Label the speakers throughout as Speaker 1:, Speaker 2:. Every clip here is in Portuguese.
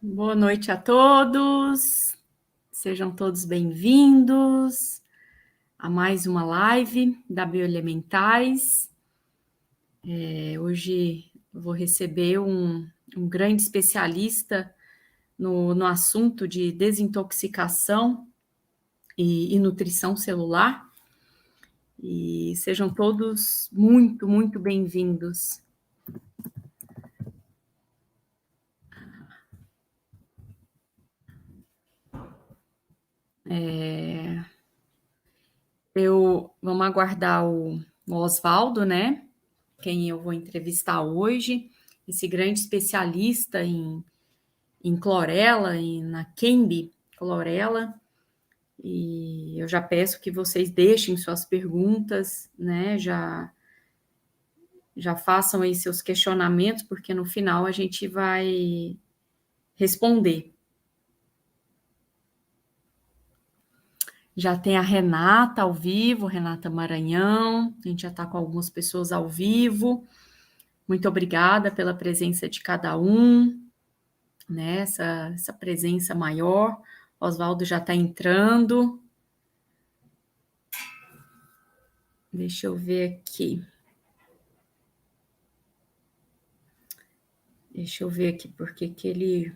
Speaker 1: Boa noite a todos, sejam todos bem-vindos a mais uma live da Bioelementais. Hoje eu vou receber um grande especialista no assunto de desintoxicação e nutrição celular, e sejam todos muito, muito bem-vindos. Vamos aguardar o Oswaldo, né? Quem eu vou entrevistar hoje, esse grande especialista em clorela, na Kenbi clorela, e eu já peço que vocês deixem suas perguntas, né? Já façam aí seus questionamentos, porque no final a gente vai responder. Já tem a Renata ao vivo, Renata Maranhão, a gente já está com algumas pessoas ao vivo. Muito obrigada pela presença de cada um, né? Essa presença maior. Oswaldo já está entrando. Deixa eu ver aqui. Deixa eu ver aqui porque que ele...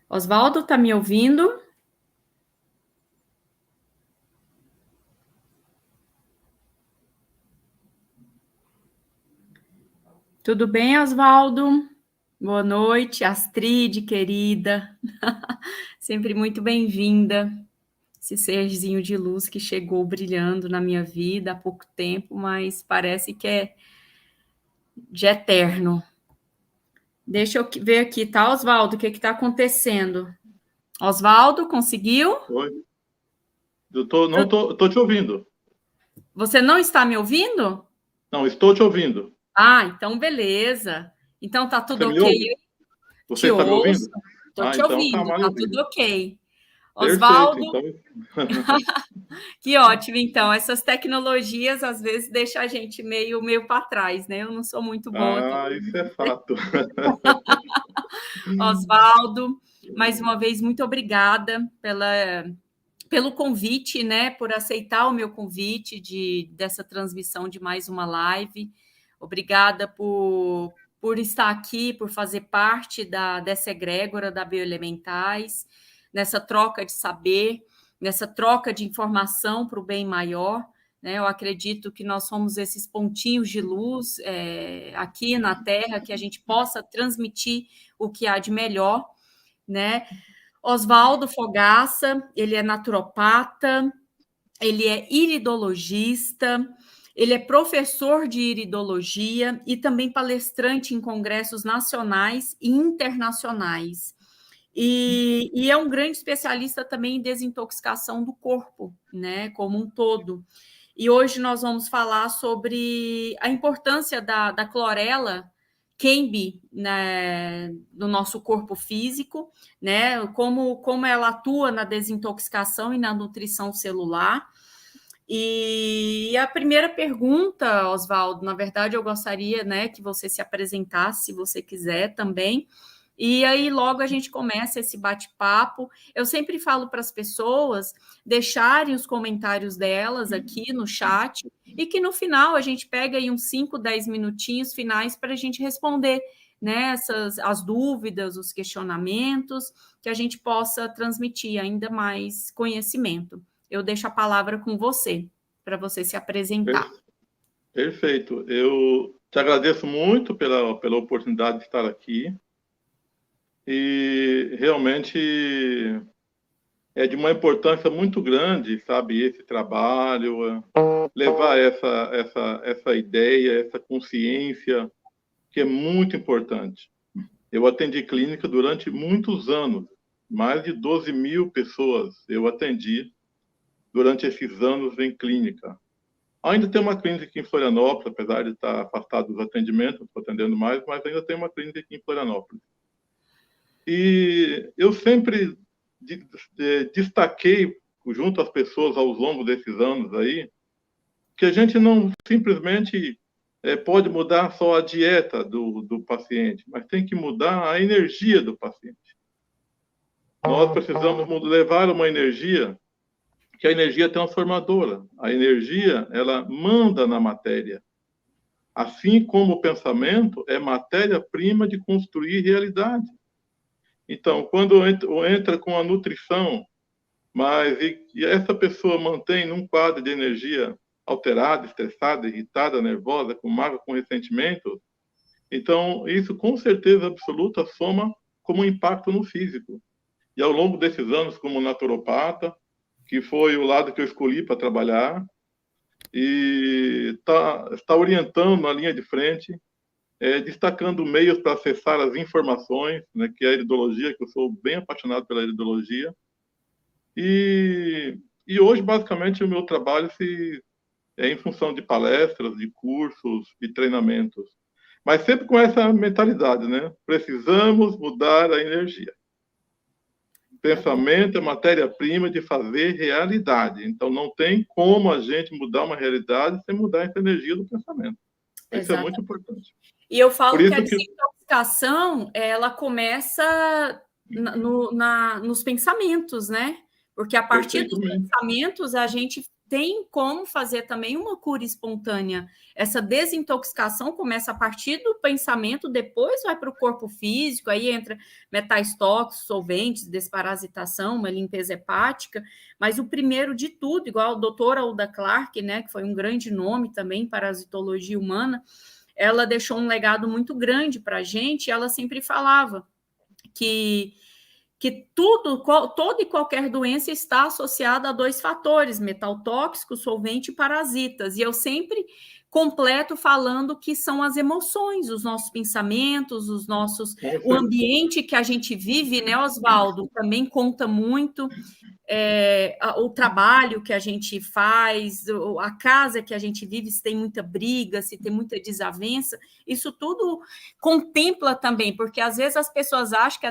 Speaker 1: Oswaldo, está me ouvindo? Tudo bem, Oswaldo? Boa noite, Astrid, querida. Sempre muito bem-vinda. Esse serzinho de luz que chegou brilhando na minha vida há pouco tempo, mas parece que é de eterno. Deixa eu ver aqui, tá, Oswaldo? O que está acontecendo? Oswaldo, conseguiu?
Speaker 2: Oi. Não tô te ouvindo.
Speaker 1: Você não está me ouvindo?
Speaker 2: Não, estou te ouvindo.
Speaker 1: Ah, então beleza. Então tá tudo
Speaker 2: Você me
Speaker 1: ok?
Speaker 2: ouve? Você
Speaker 1: Te
Speaker 2: está me
Speaker 1: ouço.
Speaker 2: ouvindo?
Speaker 1: Estou te
Speaker 2: Então tá
Speaker 1: ouvindo, tá tudo
Speaker 2: maravilha.
Speaker 1: ok.
Speaker 2: Perfeito,
Speaker 1: Oswaldo,
Speaker 2: então.
Speaker 1: que ótimo, então. Essas tecnologias às vezes deixam a gente meio para trás, né? Eu não sou muito boa também.
Speaker 2: Isso é fato.
Speaker 1: Oswaldo, mais uma vez, muito obrigada pelo convite, né? Por aceitar o meu convite dessa transmissão de mais uma live. Obrigada por estar aqui, por fazer parte dessa egrégora da Bioelementais, nessa troca de saber, nessa troca de informação para o bem maior. Né? Eu acredito que nós somos esses pontinhos de luz aqui na Terra, que a gente possa transmitir o que há de melhor, né? Oswaldo Fogaça, ele é naturopata, ele é iridologista, ele é professor de iridologia e também palestrante em congressos nacionais e internacionais. E é um grande especialista também em desintoxicação do corpo, né, como um todo. E hoje nós vamos falar sobre a importância da clorela Kenbi, né, no nosso corpo físico, né, como ela atua na desintoxicação e na nutrição celular. E a primeira pergunta, Oswaldo, na verdade eu gostaria, né, que você se apresentasse, se você quiser também, e aí logo a gente começa esse bate-papo. Eu sempre falo para as pessoas deixarem os comentários delas aqui no chat e que no final a gente pega aí uns 5, 10 minutinhos finais para a gente responder, né, as dúvidas, os questionamentos, que a gente possa transmitir ainda mais conhecimento. Eu deixo a palavra com você, para você se apresentar.
Speaker 2: Perfeito. Eu te agradeço muito pela oportunidade de estar aqui. E realmente é de uma importância muito grande, sabe, esse trabalho, levar essa ideia, essa consciência, que é muito importante. Eu atendi clínica durante muitos anos, mais de 12 mil pessoas eu atendi durante esses anos em clínica. Ainda tem uma clínica aqui em Florianópolis, apesar de estar afastado dos atendimentos, estou atendendo mais, mas ainda tem uma clínica aqui em Florianópolis. E eu sempre destaquei, junto às pessoas ao longo desses anos aí, que a gente não simplesmente pode mudar só a dieta do paciente, mas tem que mudar a energia do paciente. Nós precisamos levar uma energia, que é a energia transformadora. A energia, ela manda na matéria. Assim como o pensamento é matéria-prima de construir realidade. Então, quando entra com a nutrição, e essa pessoa mantém num quadro de energia alterada, estressada, irritada, nervosa, com mágoa, com ressentimento, então isso com certeza absoluta soma como um impacto no físico. E ao longo desses anos, como naturopata, que foi o lado que eu escolhi para trabalhar, e está orientando na linha de frente, destacando meios para acessar as informações, né, que é a iridologia, que eu sou bem apaixonado pela iridologia. E hoje, basicamente, o meu trabalho é em função de palestras, de cursos, de treinamentos. Mas sempre com essa mentalidade, né? Precisamos mudar a energia. Pensamento é matéria-prima de fazer realidade. Então, não tem como a gente mudar uma realidade sem mudar essa energia do pensamento. Isso é muito importante.
Speaker 1: E eu falo que a desintoxicação, ela começa nos pensamentos, né? Porque a partir dos pensamentos, a gente tem como fazer também uma cura espontânea. Essa desintoxicação começa a partir do pensamento, depois vai para o corpo físico, aí entra metais tóxicos, solventes, desparasitação, uma limpeza hepática, mas o primeiro de tudo, igual a doutora Alda Clark, né, que foi um grande nome também em parasitologia humana, ela deixou um legado muito grande para a gente, e ela sempre falava que toda e qualquer doença está associada a 2 fatores, metal tóxico, solvente e parasitas. E eu sempre completo falando que são as emoções, os nossos pensamentos, o ambiente que a gente vive, né, Oswaldo, também conta muito. O trabalho que a gente faz, a casa que a gente vive, se tem muita briga, se tem muita desavença, isso tudo contempla também, porque às vezes as pessoas acham que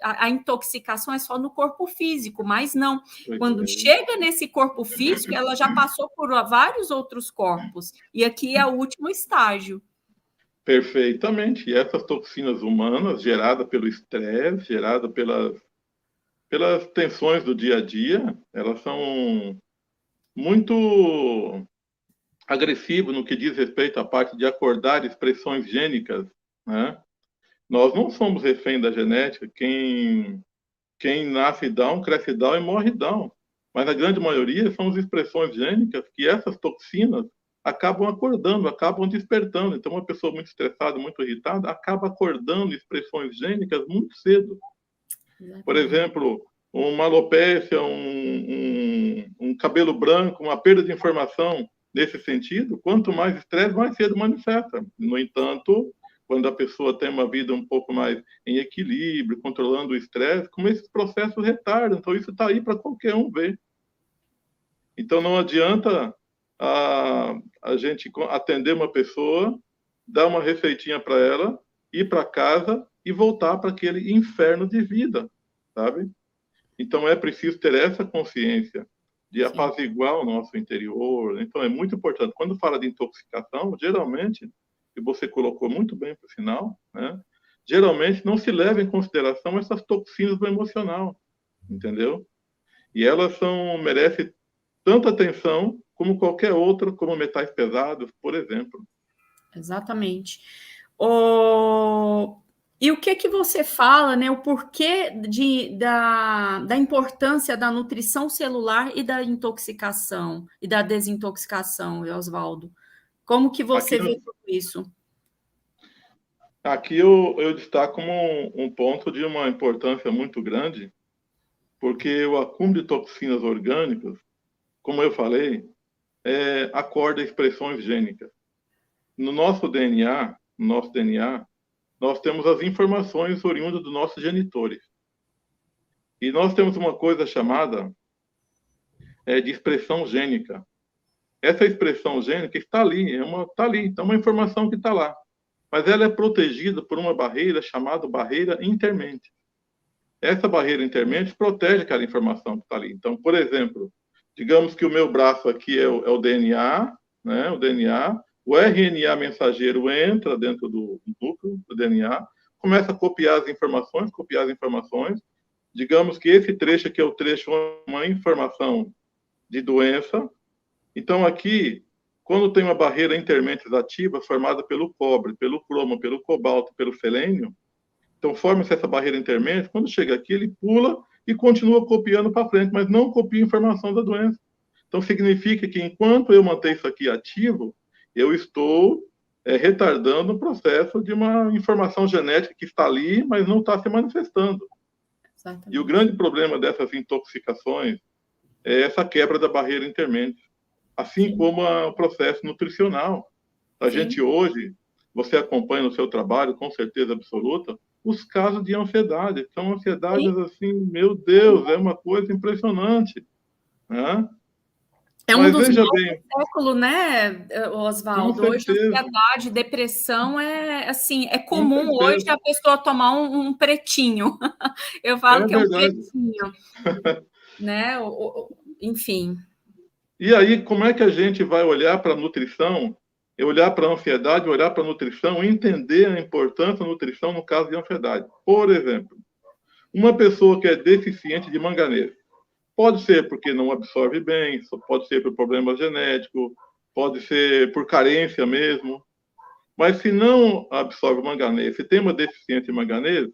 Speaker 1: a intoxicação é só no corpo físico, mas não. Quando chega nesse corpo físico, ela já passou por vários outros corpos, e aqui é o último estágio.
Speaker 2: Perfeitamente. E essas toxinas humanas, geradas pelo estresse, geradas pelas tensões do dia a dia, elas são muito agressivas no que diz respeito à parte de acordar expressões gênicas, né? Nós não somos refém da genética. Quem nasce down, cresce down e morre down. Mas a grande maioria são as expressões gênicas que essas toxinas acabam acordando, acabam despertando. Então, uma pessoa muito estressada, muito irritada, acaba acordando expressões gênicas muito cedo. Por exemplo, uma alopécia, um cabelo branco, uma perda de informação nesse sentido, quanto mais estresse, mais cedo manifesta. No entanto, quando a pessoa tem uma vida um pouco mais em equilíbrio, controlando o estresse, como esses processos retardam. Então, isso está aí para qualquer um ver. Então, não adianta a gente atender uma pessoa, dar uma receitinha para ela, ir para casa e voltar para aquele inferno de vida, sabe? Então, é preciso ter essa consciência de apaziguar o nosso interior. Então, é muito importante. Quando fala de intoxicação, geralmente, e você colocou muito bem para o final, né? Geralmente não se leva em consideração essas toxinas do emocional, entendeu? E elas merecem tanta atenção como qualquer outra, como metais pesados, por exemplo.
Speaker 1: Exatamente. E o que você fala, né? O porquê da importância da nutrição celular e da intoxicação e da desintoxicação, Oswaldo? Como que você vê tudo isso?
Speaker 2: Aqui eu destaco como um ponto de uma importância muito grande, porque o acúmulo de toxinas orgânicas, como eu falei, acorda expressões gênicas. No nosso DNA, nós temos as informações oriundas dos nossos genitores. E nós temos uma coisa chamada de expressão gênica. Essa expressão gênica está ali, então é uma informação que está lá. Mas ela é protegida por uma barreira chamada barreira intermente. Essa barreira intermente protege aquela informação que está ali. Então, por exemplo, digamos que o meu braço aqui é o DNA, né? O DNA, o RNA mensageiro entra dentro do núcleo do DNA, começa a copiar as informações. Digamos que esse trecho aqui é o trecho, uma informação de doença. Então, aqui, quando tem uma barreira intermentes ativa formada pelo cobre, pelo cromo, pelo cobalto, pelo selênio, então forma-se essa barreira intermentes, quando chega aqui, ele pula e continua copiando para frente, mas não copia a informação da doença. Então, significa que enquanto eu manter isso aqui ativo, eu estou retardando o processo de uma informação genética que está ali, mas não está se manifestando. Exatamente. E o grande problema dessas intoxicações é essa quebra da barreira intermente, assim Sim. como o processo nutricional. A Sim. gente hoje, você acompanha no seu trabalho, com certeza absoluta, os casos de ansiedade. São ansiedades Sim. assim, meu Deus, é uma coisa impressionante, né?
Speaker 1: É um dos males do século, né, Oswaldo? Hoje, ansiedade, depressão assim, é comum hoje a pessoa tomar um pretinho. Eu falo que verdade. É um pretinho, né? Enfim.
Speaker 2: E aí, como é que a gente vai olhar para a nutrição, olhar para a ansiedade, olhar para a nutrição e entender a importância da nutrição no caso de ansiedade? Por exemplo, uma pessoa que é deficiente de manganês, pode ser porque não absorve bem, pode ser por problema genético, pode ser por carência mesmo. Mas se não absorve manganês, se tem uma deficiência de manganês,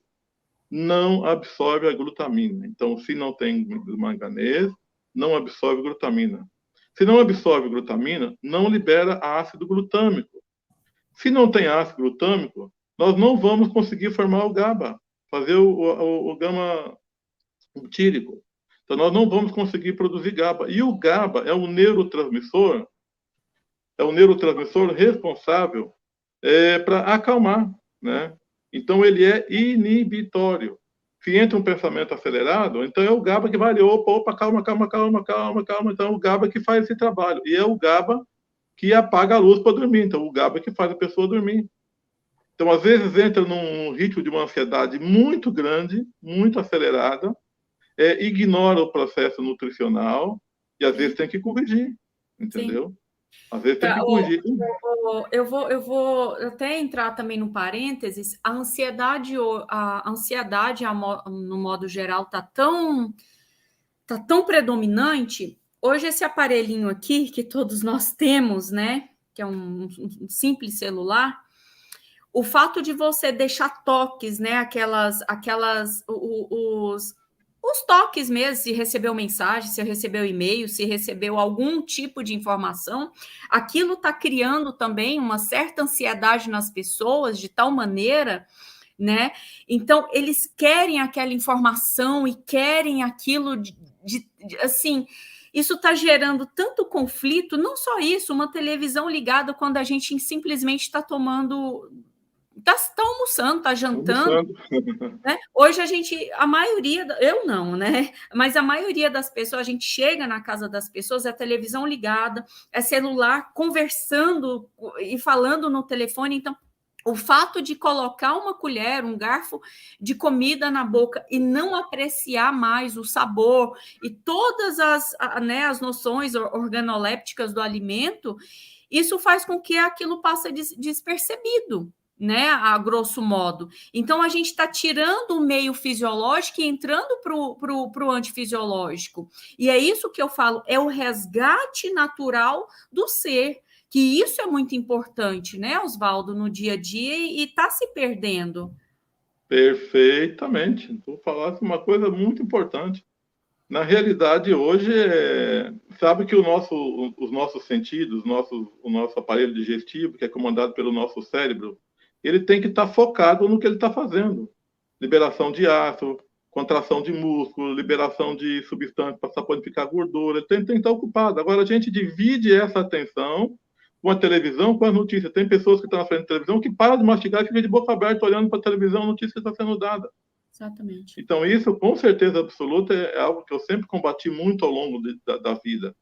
Speaker 2: não absorve a glutamina. Então, se não tem manganês, não absorve glutamina. Se não absorve glutamina, não libera ácido glutâmico. Se não tem ácido glutâmico, nós não vamos conseguir formar o GABA, fazer o gama butírico. Então, nós não vamos conseguir produzir GABA. E o GABA é o neurotransmissor responsável para acalmar, né? Então, ele é inibitório. Se entra um pensamento acelerado, então é o GABA que vai ali, opa, calma. Então, é o GABA que faz esse trabalho. E é o GABA que apaga a luz para dormir. Então, o GABA que faz a pessoa dormir. Então, às vezes, entra num ritmo de uma ansiedade muito grande, muito acelerada, ignora o processo nutricional e às vezes tem que corrigir, entendeu? Sim. Às vezes tem que corrigir.
Speaker 1: Eu vou até entrar também no parênteses. A ansiedade no modo geral tá tão predominante. Hoje esse aparelhinho aqui que todos nós temos, né, que é um simples celular, o fato de você deixar toques, né, os toques mesmo, se recebeu mensagem, se recebeu e-mail, se recebeu algum tipo de informação, aquilo está criando também uma certa ansiedade nas pessoas, de tal maneira, né? Então, eles querem aquela informação e querem aquilo assim, isso está gerando tanto conflito, não só isso, uma televisão ligada quando a gente simplesmente está tomando... Está almoçando, está jantando. Né? Hoje a maioria, eu não, né? Mas a maioria das pessoas, a gente chega na casa das pessoas, é televisão ligada, é celular conversando e falando no telefone. Então, o fato de colocar uma colher, um garfo de comida na boca e não apreciar mais o sabor e todas as noções organolépticas do alimento, isso faz com que aquilo passe despercebido, né, a grosso modo. Então, a gente está tirando o meio fisiológico e entrando para o antifisiológico. E é isso que eu falo, é o resgate natural do ser, que isso é muito importante, né, Oswaldo, no dia a dia, e está se perdendo.
Speaker 2: Perfeitamente. Tu falaste uma coisa muito importante. Na realidade, hoje, sabe que os nossos sentidos, o nosso aparelho digestivo, que é comandado pelo nosso cérebro, ele tem que estar focado no que ele está fazendo. Liberação de ácido, contração de músculo, liberação de substâncias para saponificar gordura, ele tem que estar ocupado. Agora, a gente divide essa atenção com a televisão, com as notícias. Tem pessoas que estão na frente da televisão que param de mastigar e ficam de boca aberta olhando para a televisão, a notícia que está sendo dada.
Speaker 1: Exatamente.
Speaker 2: Então, isso, com certeza absoluta, é algo que eu sempre combati muito ao longo da vida.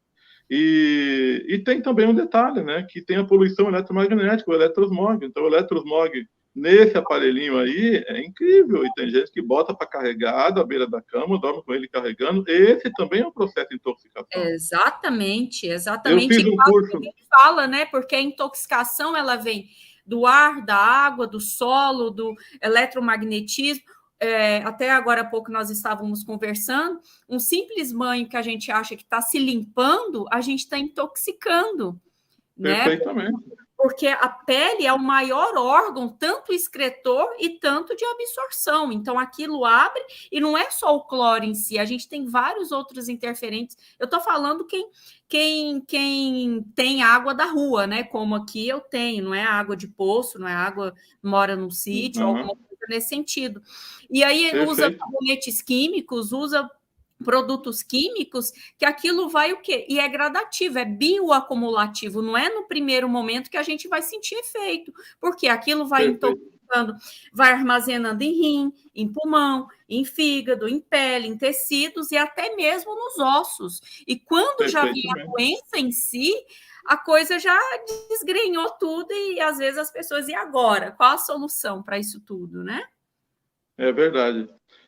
Speaker 2: E tem também um detalhe, né, que tem a poluição eletromagnética, o eletrosmog. Então, o eletrosmog nesse aparelhinho aí é incrível. E tem gente que bota para carregar da beira da cama, dorme com ele carregando. Esse também é um processo de intoxicação.
Speaker 1: Exatamente,
Speaker 2: Eu
Speaker 1: exatamente.
Speaker 2: fiz um
Speaker 1: Igual
Speaker 2: curso.
Speaker 1: a gente fala, né? Porque a intoxicação ela vem do ar, da água, do solo, do eletromagnetismo. Até agora há pouco nós estávamos conversando. Um simples banho que a gente acha que está se limpando, a gente está intoxicando, né?
Speaker 2: Perfeitamente.
Speaker 1: Porque a pele é o maior órgão, tanto excretor e tanto de absorção. Então, aquilo abre, e não é só o cloro em si, a gente tem vários outros interferentes. Eu estou falando quem tem água da rua, né? Como aqui eu tenho, não é água de poço, não é água, mora num sítio, alguma coisa nesse sentido. E aí usa
Speaker 2: Perfeito.
Speaker 1: sabonetes químicos, usa produtos químicos, que aquilo vai o quê? E é gradativo, é bioacumulativo, não é no primeiro momento que a gente vai sentir efeito, porque aquilo vai intoxicando, vai armazenando em rim, em pulmão, em fígado, em pele, em tecidos e até mesmo nos ossos. E quando já vem a doença em si, a coisa já desgrenhou tudo e às vezes as pessoas, e agora? Qual a solução para isso tudo, né?
Speaker 2: É verdade.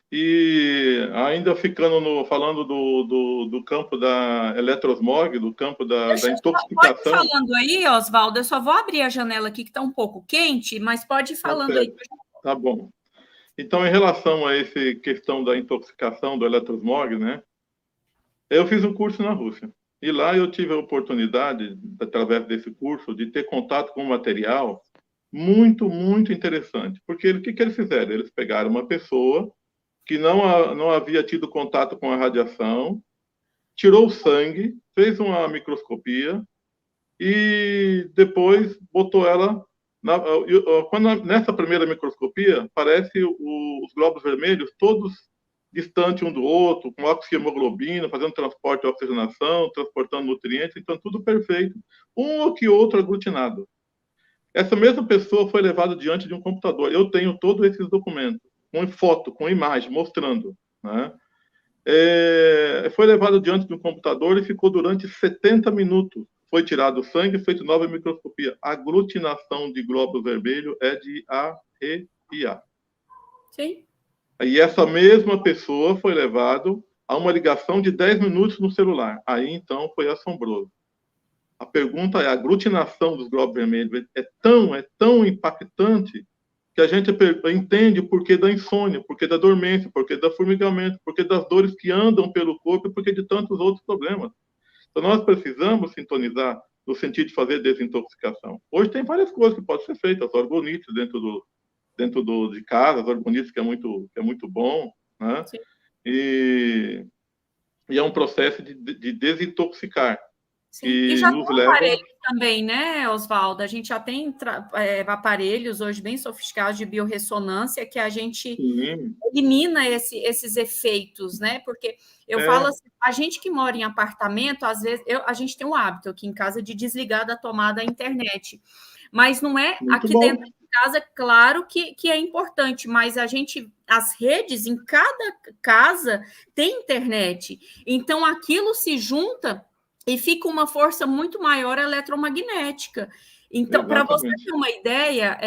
Speaker 2: E ainda falando do campo da eletrosmog, do campo da
Speaker 1: Pode ir
Speaker 2: intoxicação.
Speaker 1: falando aí, Oswaldo. Eu só vou abrir a janela aqui que está um pouco quente, mas pode ir
Speaker 2: Tá
Speaker 1: falando aí.
Speaker 2: certo. Tá bom. Então, em relação a essa questão da intoxicação do eletrosmog, né? Eu fiz um curso na Rússia. E lá eu tive a oportunidade, através desse curso, de ter contato com um material muito, muito interessante. Porque o que eles fizeram? Eles pegaram uma pessoa que não havia tido contato com a radiação, tirou o sangue, fez uma microscopia e depois botou ela nessa primeira microscopia parece os glóbulos vermelhos todos distantes um do outro, com oxihemoglobina, fazendo transporte de oxigenação, transportando nutrientes, então tudo perfeito, um ou que outro aglutinado. Essa mesma pessoa foi levada diante de um computador. Eu tenho todos esses documentos, com foto, com imagem, mostrando, né? Foi levado diante de um computador e ficou durante 70 minutos. Foi tirado o sangue, feito nova microscopia. A aglutinação de glóbulo vermelho é de arrepiar.
Speaker 1: Sim.
Speaker 2: E essa mesma pessoa foi levado a uma ligação de 10 minutos no celular. Aí, então, foi assombroso. A pergunta é, a aglutinação dos glóbulos vermelhos é tão impactante que a gente entende o porquê da insônia, porquê da dormência, porquê do formigamento, porquê das dores que andam pelo corpo e porquê de tantos outros problemas. Então, nós precisamos sintonizar no sentido de fazer desintoxicação. Hoje tem várias coisas que podem ser feitas, orgonites de casa, as orgonites que é muito bom, né? E é um processo de desintoxicar.
Speaker 1: Sim. E já tem aparelhos também, né, Oswaldo? A gente já tem aparelhos hoje bem sofisticados de biorressonância que a gente elimina esses efeitos, né? Porque eu falo assim, a gente que mora em apartamento, às vezes, a gente tem um hábito aqui em casa de desligar da tomada a internet. Mas não é aqui dentro de casa, claro que é importante, mas as redes em cada casa tem internet. Então aquilo se junta e fica uma força muito maior eletromagnética. Então, para você ter uma ideia,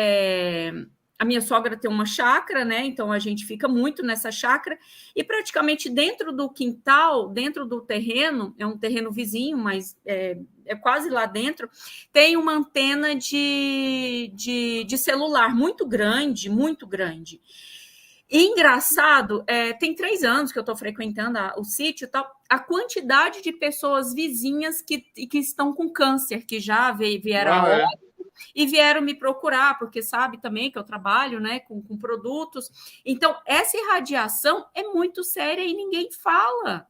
Speaker 1: a minha sogra tem uma chácara, né? Então a gente fica muito nessa chácara e praticamente dentro do quintal, dentro do terreno, é um terreno vizinho, mas é quase lá dentro, tem uma antena de celular muito grande, muito grande. E engraçado, tem 3 anos que eu estou frequentando o sítio, tal, a quantidade de pessoas vizinhas que estão com câncer, que já vieram a óbito e vieram me procurar, porque sabe também que eu trabalho, né, com produtos. Então, essa irradiação é muito séria e ninguém fala.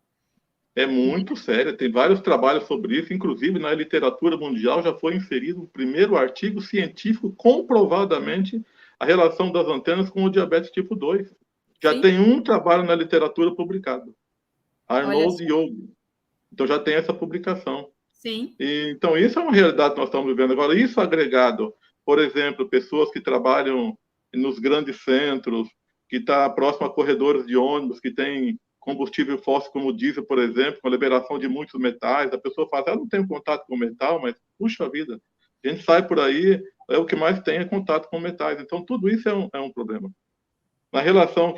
Speaker 2: É muito séria, tem vários trabalhos sobre isso, inclusive na literatura mundial já foi inserido o primeiro artigo científico comprovadamente a relação das antenas com o diabetes tipo 2. Já Sim. Tem um trabalho na literatura publicado, Arnold Yogi. Então já tem essa publicação.
Speaker 1: Sim.
Speaker 2: Então isso é uma realidade que nós estamos vivendo agora. Isso agregado, por exemplo, pessoas que trabalham nos grandes centros, que está próximo a corredores de ônibus, que tem combustível fóssil como o diesel, por exemplo, com a liberação de muitos metais. A pessoa fala, eu não tenho contato com metal, mas puxa vida, a gente sai por aí, é o que mais tem contato com metais. Então, tudo isso é um problema. Na relação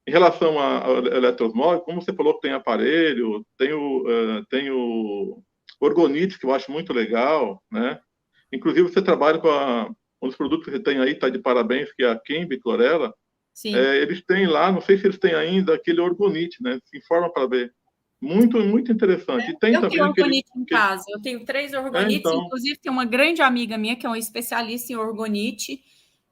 Speaker 2: em relação ao eletrosmog, como você falou que tem aparelho, tem o orgonite, que eu acho muito legal, né? Inclusive, você trabalha com um dos produtos que você tem aí, está de parabéns, que é a Kembe Chlorella.
Speaker 1: Sim.
Speaker 2: Eles têm lá, não sei se eles têm ainda, aquele orgonite, né? Se informa para ver. Muito, muito interessante. E tem
Speaker 1: Eu
Speaker 2: também
Speaker 1: tenho orgonite em casa, eu tenho 3 orgonites,
Speaker 2: então,
Speaker 1: inclusive tem uma grande amiga minha que é uma especialista em orgonite,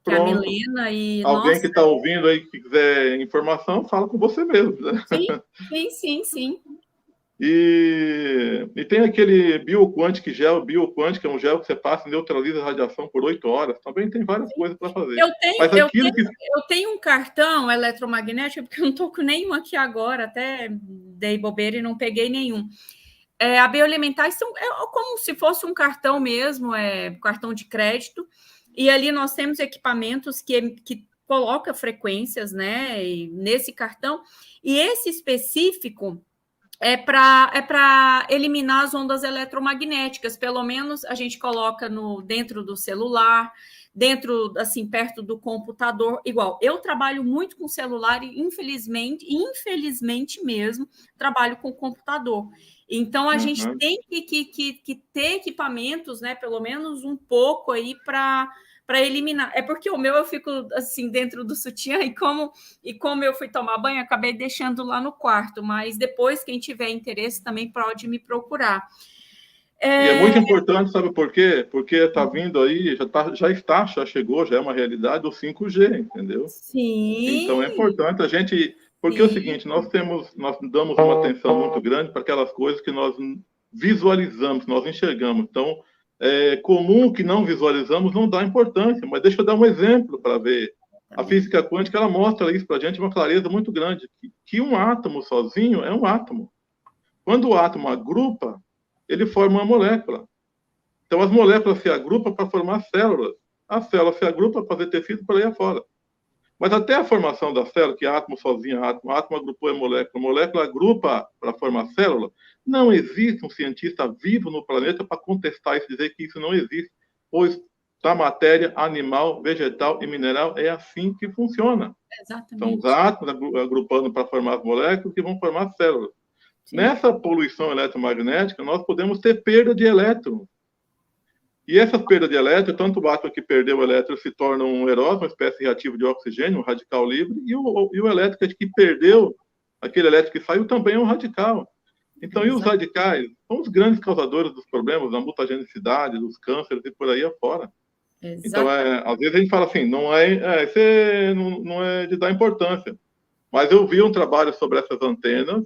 Speaker 1: que é a
Speaker 2: pronto.
Speaker 1: Milena, e
Speaker 2: Alguém
Speaker 1: nossa,
Speaker 2: que está ouvindo aí, que quiser informação, fala com você mesmo, né?
Speaker 1: sim, sim, sim, sim.
Speaker 2: E tem aquele bioquant, que é um gel que você passa e neutraliza a radiação por 8 horas. Também tem várias coisas para fazer.
Speaker 1: Eu tenho,
Speaker 2: Mas
Speaker 1: eu
Speaker 2: aquilo
Speaker 1: tenho,
Speaker 2: que.
Speaker 1: eu tenho um cartão eletromagnético, porque eu não estou com nenhum aqui agora, até dei bobeira e não peguei nenhum. A Bioelementais é como se fosse um cartão mesmo, cartão de crédito, e ali nós temos equipamentos que coloca frequências, né, nesse cartão, e esse específico para eliminar as ondas eletromagnéticas. Pelo menos a gente coloca dentro do celular, dentro, assim, perto do computador. Igual, eu trabalho muito com celular e, infelizmente mesmo, trabalho com computador. Então, a gente tem que ter equipamentos, né, pelo menos um pouco aí para eliminar. É porque o meu eu fico assim dentro do sutiã e como eu fui tomar banho, acabei deixando lá no quarto, mas depois quem tiver interesse também pode me procurar.
Speaker 2: E é muito importante, sabe por quê? Porque está vindo aí, já chegou, já é uma realidade o 5G, entendeu? Então é
Speaker 1: Sim,
Speaker 2: importante a gente, porque é o
Speaker 1: sim,
Speaker 2: seguinte, nós damos uma atenção muito grande para aquelas coisas que nós visualizamos, nós enxergamos. Então, é comum que não visualizamos não dá importância, mas deixa eu dar um exemplo para ver. A física quântica ela mostra isso para a gente uma clareza muito grande, que um átomo sozinho é um átomo. Quando o átomo agrupa, ele forma uma molécula. Então, as moléculas se agrupam para formar células. A célula se agrupa para fazer tecido para aí afora. Mas até a formação da célula, que átomo sozinho é átomo, átomo agrupou é molécula, molécula agrupa para formar célula, não existe um cientista vivo no planeta para contestar isso, dizer que isso não existe, pois da matéria animal, vegetal e mineral é assim que funciona. São os
Speaker 1: exatamente.
Speaker 2: átomos agrupando para formar as moléculas que vão formar células.
Speaker 1: Sim,
Speaker 2: Nessa poluição eletromagnética, nós podemos ter perda de elétrons. E essas perdas de elétrons, tanto o átomo que perdeu o elétron se torna um erósio, uma espécie reativa de oxigênio, um radical livre, e o elétron que perdeu, aquele elétron que saiu, também é um radical. Então, e os radicais são os grandes causadores dos problemas, da mutagenicidade, dos cânceres e por aí afora. Então,
Speaker 1: exatamente.
Speaker 2: às vezes a gente fala assim, não é de dar importância. Mas eu vi um trabalho sobre essas antenas,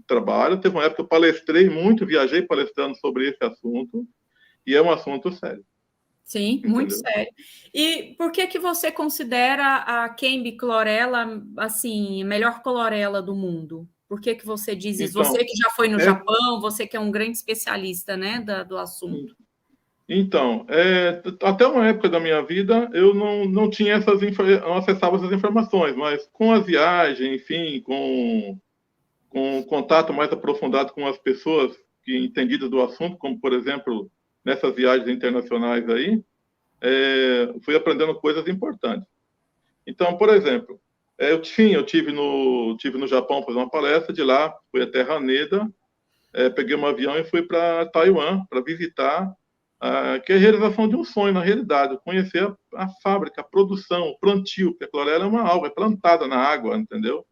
Speaker 2: teve uma época que eu palestrei muito, viajei palestrando sobre esse assunto, e é um assunto sério.
Speaker 1: Sim, muito
Speaker 2: Entendeu?
Speaker 1: sério. E por que você considera a Kembe Chlorella, assim, a melhor clorela do mundo? Por que você diz isso? Você
Speaker 2: Então,
Speaker 1: que já foi no
Speaker 2: é,
Speaker 1: Japão, você que é um grande especialista, né, do assunto.
Speaker 2: então até uma época da minha vida eu não tinha não acessava essas informações, mas com a viagem, enfim, com um contato mais aprofundado com as pessoas que entendidas do assunto, como por exemplo nessas viagens internacionais aí, fui aprendendo coisas importantes. Então, por exemplo, eu tive no Japão fazer uma palestra, de lá fui até Haneda, peguei um avião e fui para Taiwan para visitar, que é a realização de um sonho, na realidade, conhecer a fábrica, a produção, o plantio, porque a clorela é uma alga, é plantada na água, entendeu?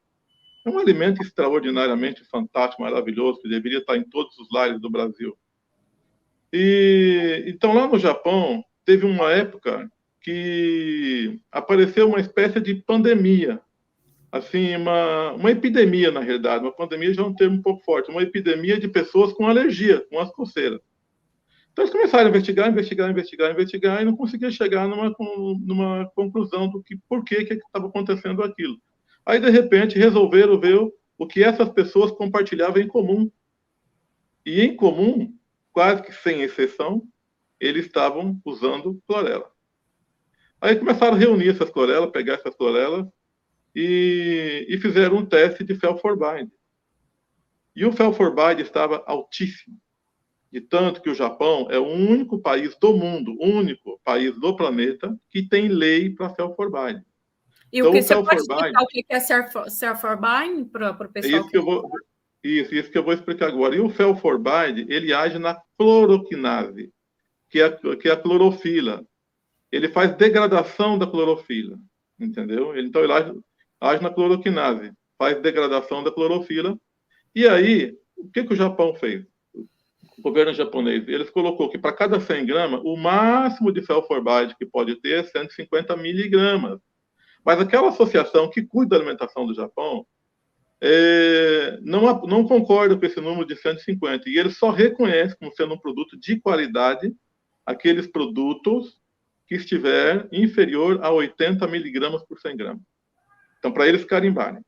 Speaker 2: É um alimento extraordinariamente fantástico, maravilhoso, que deveria estar em todos os lares do Brasil. E então lá no Japão teve uma época que apareceu uma espécie de pandemia, assim, uma epidemia, na realidade. Uma pandemia já é um termo um pouco forte. Uma epidemia de pessoas com alergia, com as coceiras. Então, eles começaram a investigar, e não conseguiam chegar numa conclusão do que, por que estava acontecendo aquilo. Aí, de repente, resolveram ver o que essas pessoas compartilhavam em comum. E, em comum, quase que sem exceção, eles estavam usando clorela. Aí começaram a reunir essas clorelas, pegar essas clorelas, e fizeram um teste de Fel-Forbind. E o Fel-Forbind estava altíssimo. De tanto que o Japão é o único país do mundo, único país do planeta, que tem lei para self-for-buying.
Speaker 1: E o
Speaker 2: Então,
Speaker 1: que
Speaker 2: o
Speaker 1: você pode
Speaker 2: self-for-buying,
Speaker 1: explicar o que é self-for-buying para o
Speaker 2: é
Speaker 1: pessoal
Speaker 2: isso que eu vou, isso que eu vou explicar agora. E o self-for-buying, ele age na cloroquinase, que é a clorofila. Ele faz degradação da clorofila, entendeu? Então, ele age na cloroquinase, faz degradação da clorofila. E aí, o que o Japão fez? O governo japonês, eles colocou que para cada 100 gramas, o máximo de self-for-buying que pode ter é 150 miligramas. Mas aquela associação que cuida da alimentação do Japão não concorda com esse número de 150. E ele só reconhece como sendo um produto de qualidade aqueles produtos que estiver inferior a 80 miligramas por 100 gramas. Então, para eles carimbarem.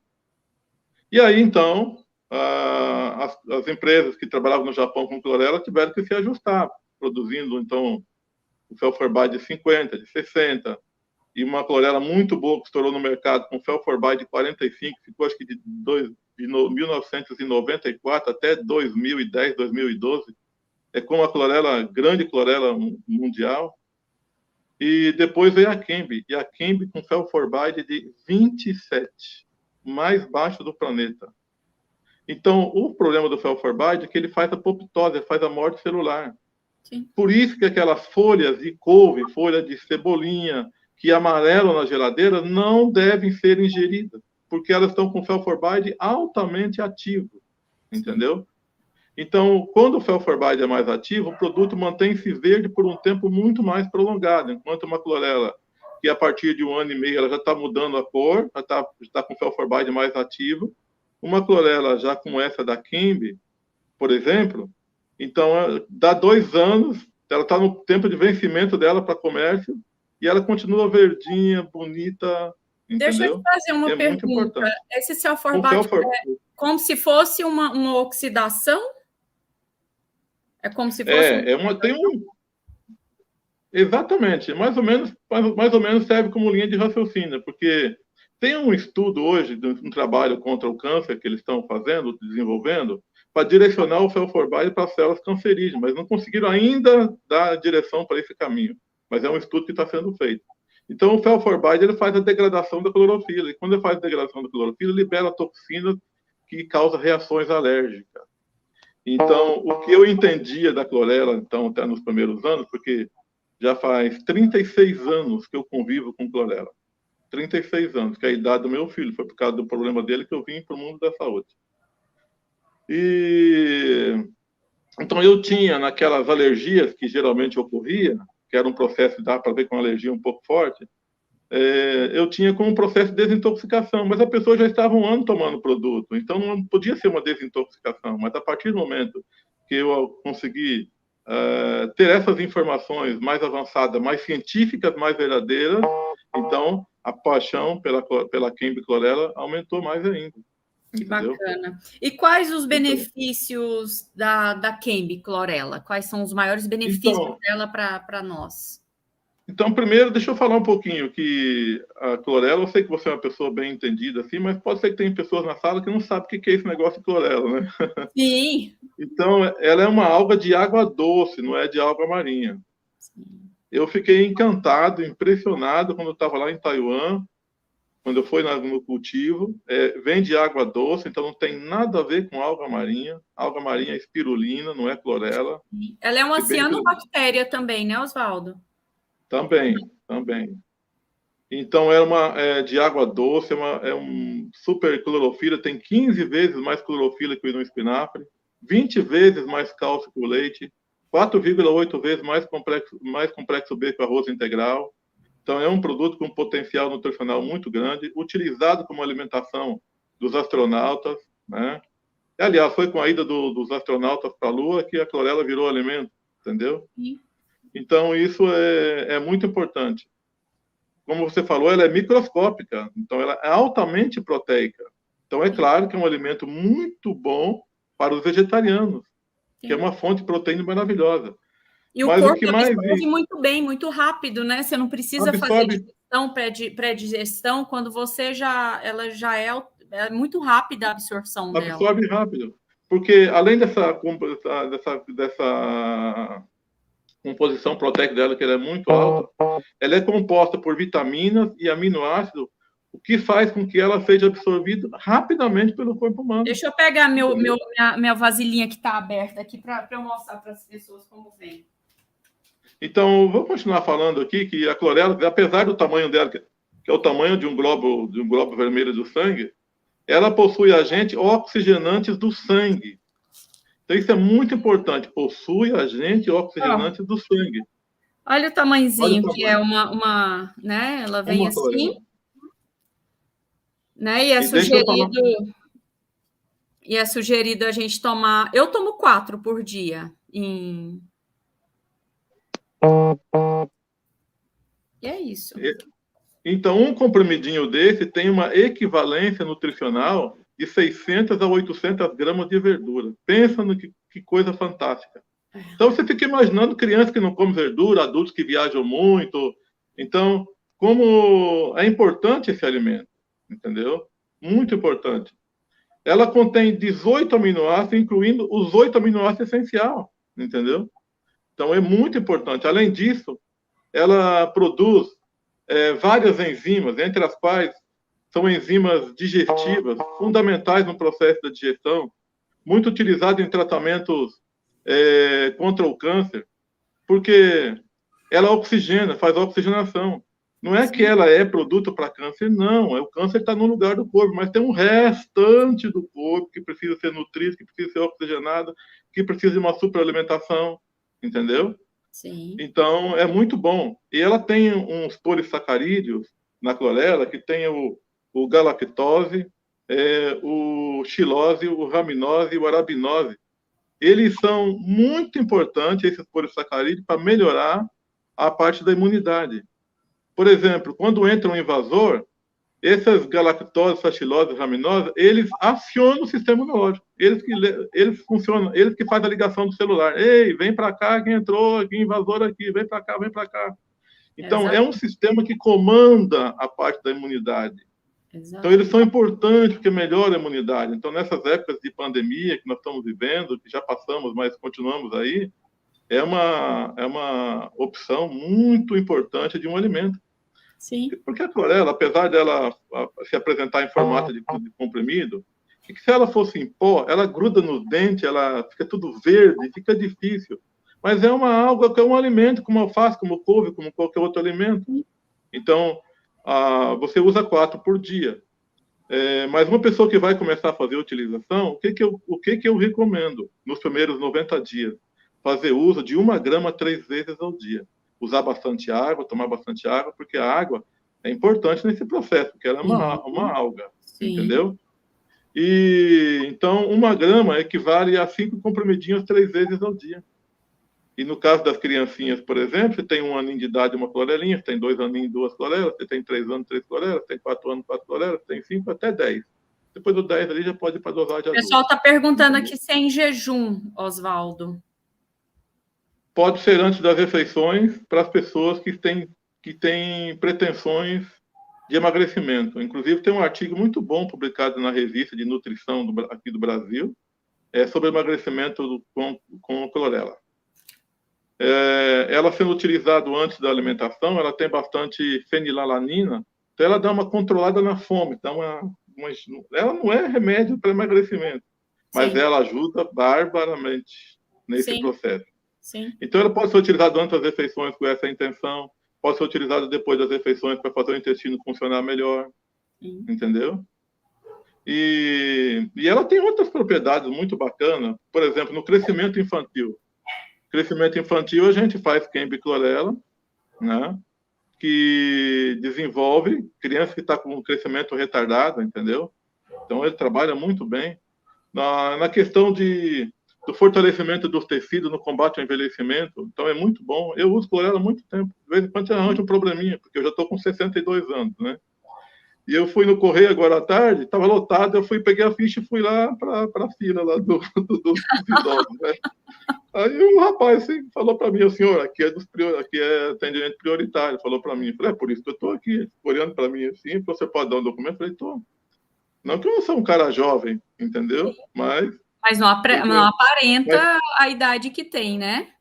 Speaker 2: E aí, então, as empresas que trabalhavam no Japão com clorela tiveram que se ajustar, produzindo, então, o self-for-buy de 50, de 60, e uma clorela muito boa que estourou no mercado com self-for-buy de 45, ficou acho que de 1994 até 2010, 2012, é como a clorela, grande clorela mundial. E depois veio a Cambly, e a Cambly com self-for-buy de 27, mais baixo do planeta. Então, o problema do self-for-buy é que ele faz apoptose, faz a morte celular.
Speaker 1: Sim.
Speaker 2: Por isso que aquelas folhas de couve, folha de cebolinha, que amarelam na geladeira, não devem ser ingeridas, porque elas estão com self-for-buy altamente ativo, entendeu? Então, quando o self-for-buy é mais ativo, o produto mantém-se verde por um tempo muito mais prolongado, enquanto uma clorela, que a partir de 1 ano e meio ela já está mudando a cor, já está com o self-for-buy mais ativo, uma clorela já como essa da Cambly, por exemplo, então dá 2 anos, ela está no tempo de vencimento dela para comércio e ela continua verdinha, bonita,
Speaker 1: Deixa eu te
Speaker 2: entendeu?
Speaker 1: fazer
Speaker 2: E
Speaker 1: uma
Speaker 2: é muito
Speaker 1: pergunta.
Speaker 2: importante.
Speaker 1: Esse self-for-buy é como se fosse uma oxidação? É como se fosse
Speaker 2: tem exatamente, mais ou menos serve como linha de raciocínio, porque tem um estudo hoje, um trabalho contra o câncer que eles estão fazendo, desenvolvendo, para direcionar o self-for-buy para células cancerígenas, mas não conseguiram ainda dar a direção para esse caminho. Mas é um estudo que está sendo feito. Então, o self-for-buy ele faz a degradação da clorofila, e quando ele faz a degradação da clorofila, libera toxinas que causam reações alérgicas. Então, o que eu entendia da clorela, então, até nos primeiros anos, porque já faz 36 anos que eu convivo com clorela. 36 anos, que é a idade do meu filho. Foi por causa do problema dele que eu vim para o mundo da saúde. E então eu tinha naquelas alergias que geralmente ocorria, que era um processo, dá para ver com uma alergia um pouco forte, eu tinha como um processo de desintoxicação, mas a pessoa já estava 1 ano tomando o produto, então não podia ser uma desintoxicação, mas a partir do momento que eu consegui ter essas informações mais avançadas, mais científicas, mais verdadeiras, então a paixão pela Cambly clorela aumentou mais ainda.
Speaker 1: Que
Speaker 2: Entendeu?
Speaker 1: bacana. E quais os
Speaker 2: Então,
Speaker 1: benefícios da Cambly clorela? Quais são os maiores benefícios dela para nós?
Speaker 2: Então, primeiro, deixa eu falar um pouquinho que a clorela, eu sei que você é uma pessoa bem entendida, assim, mas pode ser que tem pessoas na sala que não sabem o que é esse negócio de clorela, né?
Speaker 1: Sim.
Speaker 2: Então, ela é uma alga de água doce, não é de alga marinha.
Speaker 1: Sim.
Speaker 2: Eu fiquei encantado, impressionado quando eu estava lá em Taiwan, quando eu fui no cultivo. Vem de água doce, então não tem nada a ver com alga marinha. Alga marinha é espirulina, não é clorela.
Speaker 1: Ela é uma cianobactéria também, né, Oswaldo?
Speaker 2: Também. Então, de água doce, é um super clorofila, tem 15 vezes mais clorofila que o espinafre, 20 vezes mais cálcio que o leite, 4,8 vezes mais complexo B que o arroz integral. Então, é um produto com potencial nutricional muito grande, utilizado como alimentação dos astronautas, né? E, aliás, foi com a ida dos astronautas para a Lua que a clorela virou alimento, entendeu?
Speaker 1: Sim.
Speaker 2: Então, isso é muito importante. Como você falou, ela é microscópica, então ela é altamente proteica. Então, é claro que é um alimento muito bom para os vegetarianos, que é uma fonte de proteína maravilhosa.
Speaker 1: E o corpo absorve muito bem, muito rápido, né? Você não precisa fazer digestão, pré-digestão, quando ela já é muito rápida a absorção dela.
Speaker 2: Absorve rápido. porque além dessa composição proteica dela, que ela é muito alta, ela é composta por vitaminas e aminoácidos, o que faz com que ela seja absorvida rapidamente pelo corpo humano.
Speaker 1: Deixa eu pegar minha vasilhinha que está aberta aqui para eu mostrar para as pessoas como vem.
Speaker 2: Então, vou continuar falando aqui que a clorela, apesar do tamanho dela, que é o tamanho de um globo vermelho do sangue, ela possui agentes oxigenantes do sangue. Então, isso é muito importante. Possui agentes oxigenantes do sangue.
Speaker 1: Olha o tamanhozinho, que é né? Ela vem assim, né? E é sugerido a gente tomar. Eu tomo 4 por dia. E é isso.
Speaker 2: Então, um comprimidinho desse tem uma equivalência nutricional de 600 a 800 gramas de verdura. Pensa no que coisa fantástica. Então, você fica imaginando crianças que não comem verdura, adultos que viajam muito. Então, como é importante esse alimento, entendeu? Muito importante. Ela contém 18 aminoácidos, incluindo os 8 aminoácidos essenciais, entendeu? Então, é muito importante. Além disso, ela produz várias enzimas, entre as quais são enzimas digestivas, fundamentais no processo da digestão, muito utilizadas em tratamentos contra o câncer, porque ela oxigena, faz oxigenação. Não é que ela é produto para câncer, não. O câncer está no lugar do corpo, mas tem um restante do corpo que precisa ser nutrido, que precisa ser oxigenado, que precisa de uma superalimentação, entendeu?
Speaker 1: Sim.
Speaker 2: Então, é muito bom. E ela tem uns polissacarídeos na clorela, que tem o galactose, o xilose, o raminose e o arabinose. Eles são muito importantes, esses polissacarídeos, para melhorar a parte da imunidade. Por exemplo, quando entra um invasor, essas galactose, xilose, raminose, eles acionam o sistema imunológico. Eles funcionam, eles que fazem a ligação do celular. Ei, vem para cá, quem entrou aqui, invasor aqui, vem para cá, vem para cá. Então, é um sistema que comanda a parte da imunidade. Exatamente. Então, eles são importantes porque melhoram a imunidade. Então, nessas épocas de pandemia que nós estamos vivendo, que já passamos, mas continuamos aí, é uma opção muito importante de um alimento.
Speaker 1: Sim.
Speaker 2: Porque a clorela, apesar dela se apresentar em formato de comprimido, que se ela fosse em pó, ela gruda nos dentes, ela fica tudo verde, fica difícil. Mas é uma alga que é um alimento, como alface, como couve, como qualquer outro alimento. Então, você usa 4 por dia. Mas uma pessoa que vai começar a fazer a utilização, o que eu recomendo nos primeiros 90 dias? Fazer uso de 1 grama 3 vezes ao dia. Usar bastante água, tomar bastante água, porque a água é importante nesse processo, porque ela é uma alga, entendeu? E então 1 grama equivale a 5 comprimidinhos 3 vezes ao dia. E no caso das criancinhas, por exemplo, você tem 1 aninho de idade, 1 clorelinha, você tem 2 aninhos, 2 clorelas, você tem 3 anos, 3 clorelas, você tem 4 anos, 4 clorelas, você tem 5 até 10. Depois do 10 ali já pode ir para dosagem adulta.
Speaker 1: O pessoal está perguntando aqui se é em jejum, Oswaldo.
Speaker 2: Pode ser antes das refeições para as pessoas que têm pretensões de emagrecimento. Inclusive, tem um artigo muito bom publicado na revista de nutrição aqui do Brasil, sobre emagrecimento com clorela. Ela sendo utilizada antes da alimentação, ela tem bastante fenilalanina, então ela dá uma controlada na fome. Então, ela não é remédio para emagrecimento, mas ela ajuda barbaramente nesse processo.
Speaker 1: Sim.
Speaker 2: Então, ela pode ser utilizada antes das refeições com essa intenção, pode ser utilizada depois das refeições para fazer o intestino funcionar melhor, entendeu? E ela tem outras propriedades muito bacanas, por exemplo, no crescimento infantil. Crescimento infantil, a gente faz quembiclorela, né? Que desenvolve criança que está com crescimento retardado, entendeu? Então, ele trabalha muito bem. Na questão do fortalecimento dos tecidos no combate ao envelhecimento. Então, é muito bom. Eu uso clorela há muito tempo. De vez em quando eu arranjo um probleminha, porque eu já estou com 62 anos, né? E eu fui no correio agora à tarde, estava lotado, eu peguei a ficha e fui lá para a fila lá dos idosos, né? Aí um rapaz assim, falou para mim, o senhor, aqui é atendimento prioritário, falou para mim. Eu falei, por isso que eu estou aqui, olhando para mim assim, você pode dar um documento? Eu falei, tô. Não que eu não sou um cara jovem, entendeu? Mas
Speaker 1: Mas não, não aparenta
Speaker 2: Mas,
Speaker 1: a idade que tem, né?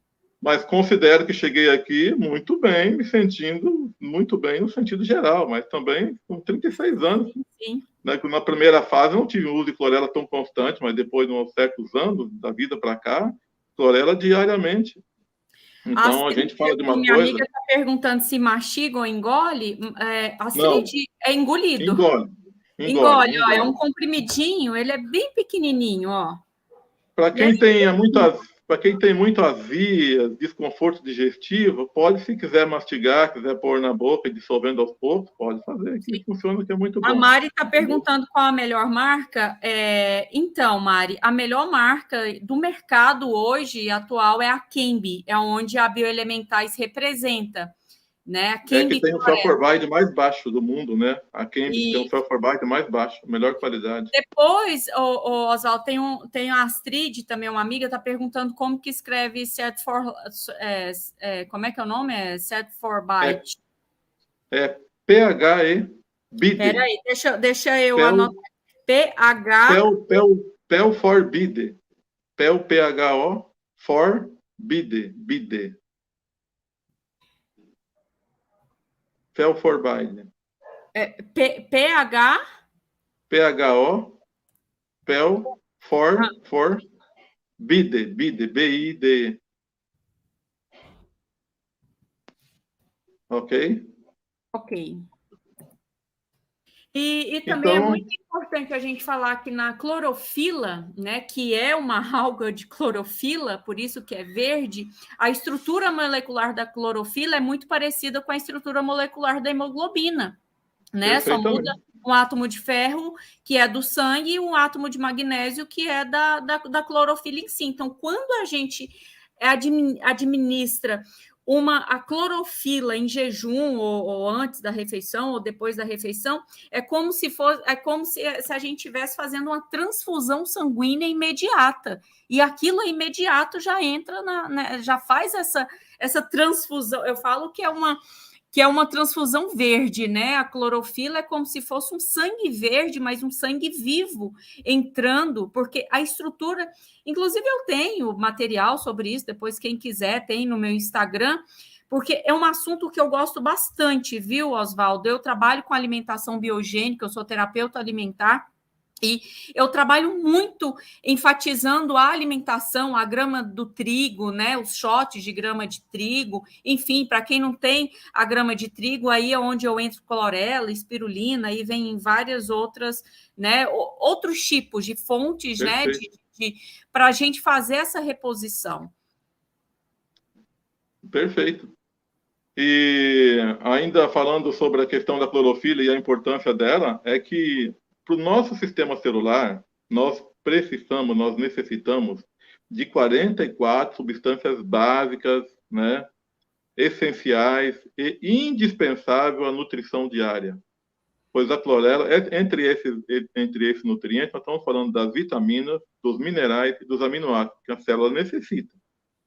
Speaker 2: mas considero que cheguei aqui muito bem, me sentindo muito bem no sentido geral, mas também com 36 anos.
Speaker 1: Sim.
Speaker 2: Né? Na primeira fase eu não tive um uso de clorela tão constante, mas depois de uns certos anos da vida para cá, clorela diariamente. Então, a gente fala de uma
Speaker 1: Minha
Speaker 2: coisa...
Speaker 1: amiga está perguntando se mastiga ou engole. Astrid,
Speaker 2: Não,
Speaker 1: é engolido.
Speaker 2: engole, engole,
Speaker 1: Engole, ó, é um
Speaker 2: engole.
Speaker 1: comprimidinho, ele é bem pequenininho, ó.
Speaker 2: Para
Speaker 1: E aí,
Speaker 2: quem tem muitas, para quem tem muito azia, desconforto digestivo, pode, se quiser mastigar, quiser pôr na boca e dissolvendo aos poucos, pode fazer, que funciona, que é muito
Speaker 1: a
Speaker 2: bom.
Speaker 1: Mari está perguntando qual a melhor marca. Então, Mari, a melhor marca do mercado hoje atual é a Kembe, é onde a Bioelementais representa, né? A
Speaker 2: É que
Speaker 1: Kembe
Speaker 2: tem o Felforbyde mais baixo do mundo, né? A Cambridge tem o Felforbyde mais baixo, melhor qualidade.
Speaker 1: Depois, Oswaldo, tem a Astrid, também uma amiga, está perguntando como que escreve set for... como é que é o nome? Set for byte.
Speaker 2: É PHE-BIDE.
Speaker 1: Peraí, deixa eu anotar. PH...
Speaker 2: Felforbide. PHO for bide. Felforbide.
Speaker 1: PH...
Speaker 2: PHO for bide, BIDE. Ok?
Speaker 1: Ok. E também é
Speaker 2: Então,
Speaker 1: muito importante a gente falar que na clorofila, né, que é uma alga de clorofila, por isso que é verde, a estrutura molecular da clorofila é muito parecida com a estrutura molecular da hemoglobina, né? Só muda um átomo de ferro, que é do sangue, e um átomo de magnésio, que é da clorofila em si. Então, quando a gente administra a clorofila em jejum ou antes da refeição ou depois da refeição, é como se a gente estivesse fazendo uma transfusão sanguínea imediata, e aquilo imediato já entra já faz essa transfusão. Eu falo que é uma transfusão verde, né? A clorofila é como se fosse um sangue verde, mas um sangue vivo entrando, porque a estrutura... Inclusive, eu tenho material sobre isso, depois quem quiser tem no meu Instagram, porque é um assunto que eu gosto bastante, viu, Oswaldo? Eu trabalho com alimentação biogênica, eu sou terapeuta alimentar, e eu trabalho muito enfatizando a alimentação, a grama do trigo, né? Os shots de grama de trigo, enfim, para quem não tem a grama de trigo, aí é onde eu entro clorela, espirulina, aí vem várias outras, né? Outros tipos de fontes, né? Para a gente fazer essa reposição.
Speaker 2: Perfeito. E ainda falando sobre a questão da clorofila e a importância dela, é que para o nosso sistema celular, nós necessitamos de 44 substâncias básicas, né, essenciais e indispensável à nutrição diária. Pois a clorela, entre esses nutrientes, nós estamos falando das vitaminas, dos minerais e dos aminoácidos que a célula necessita.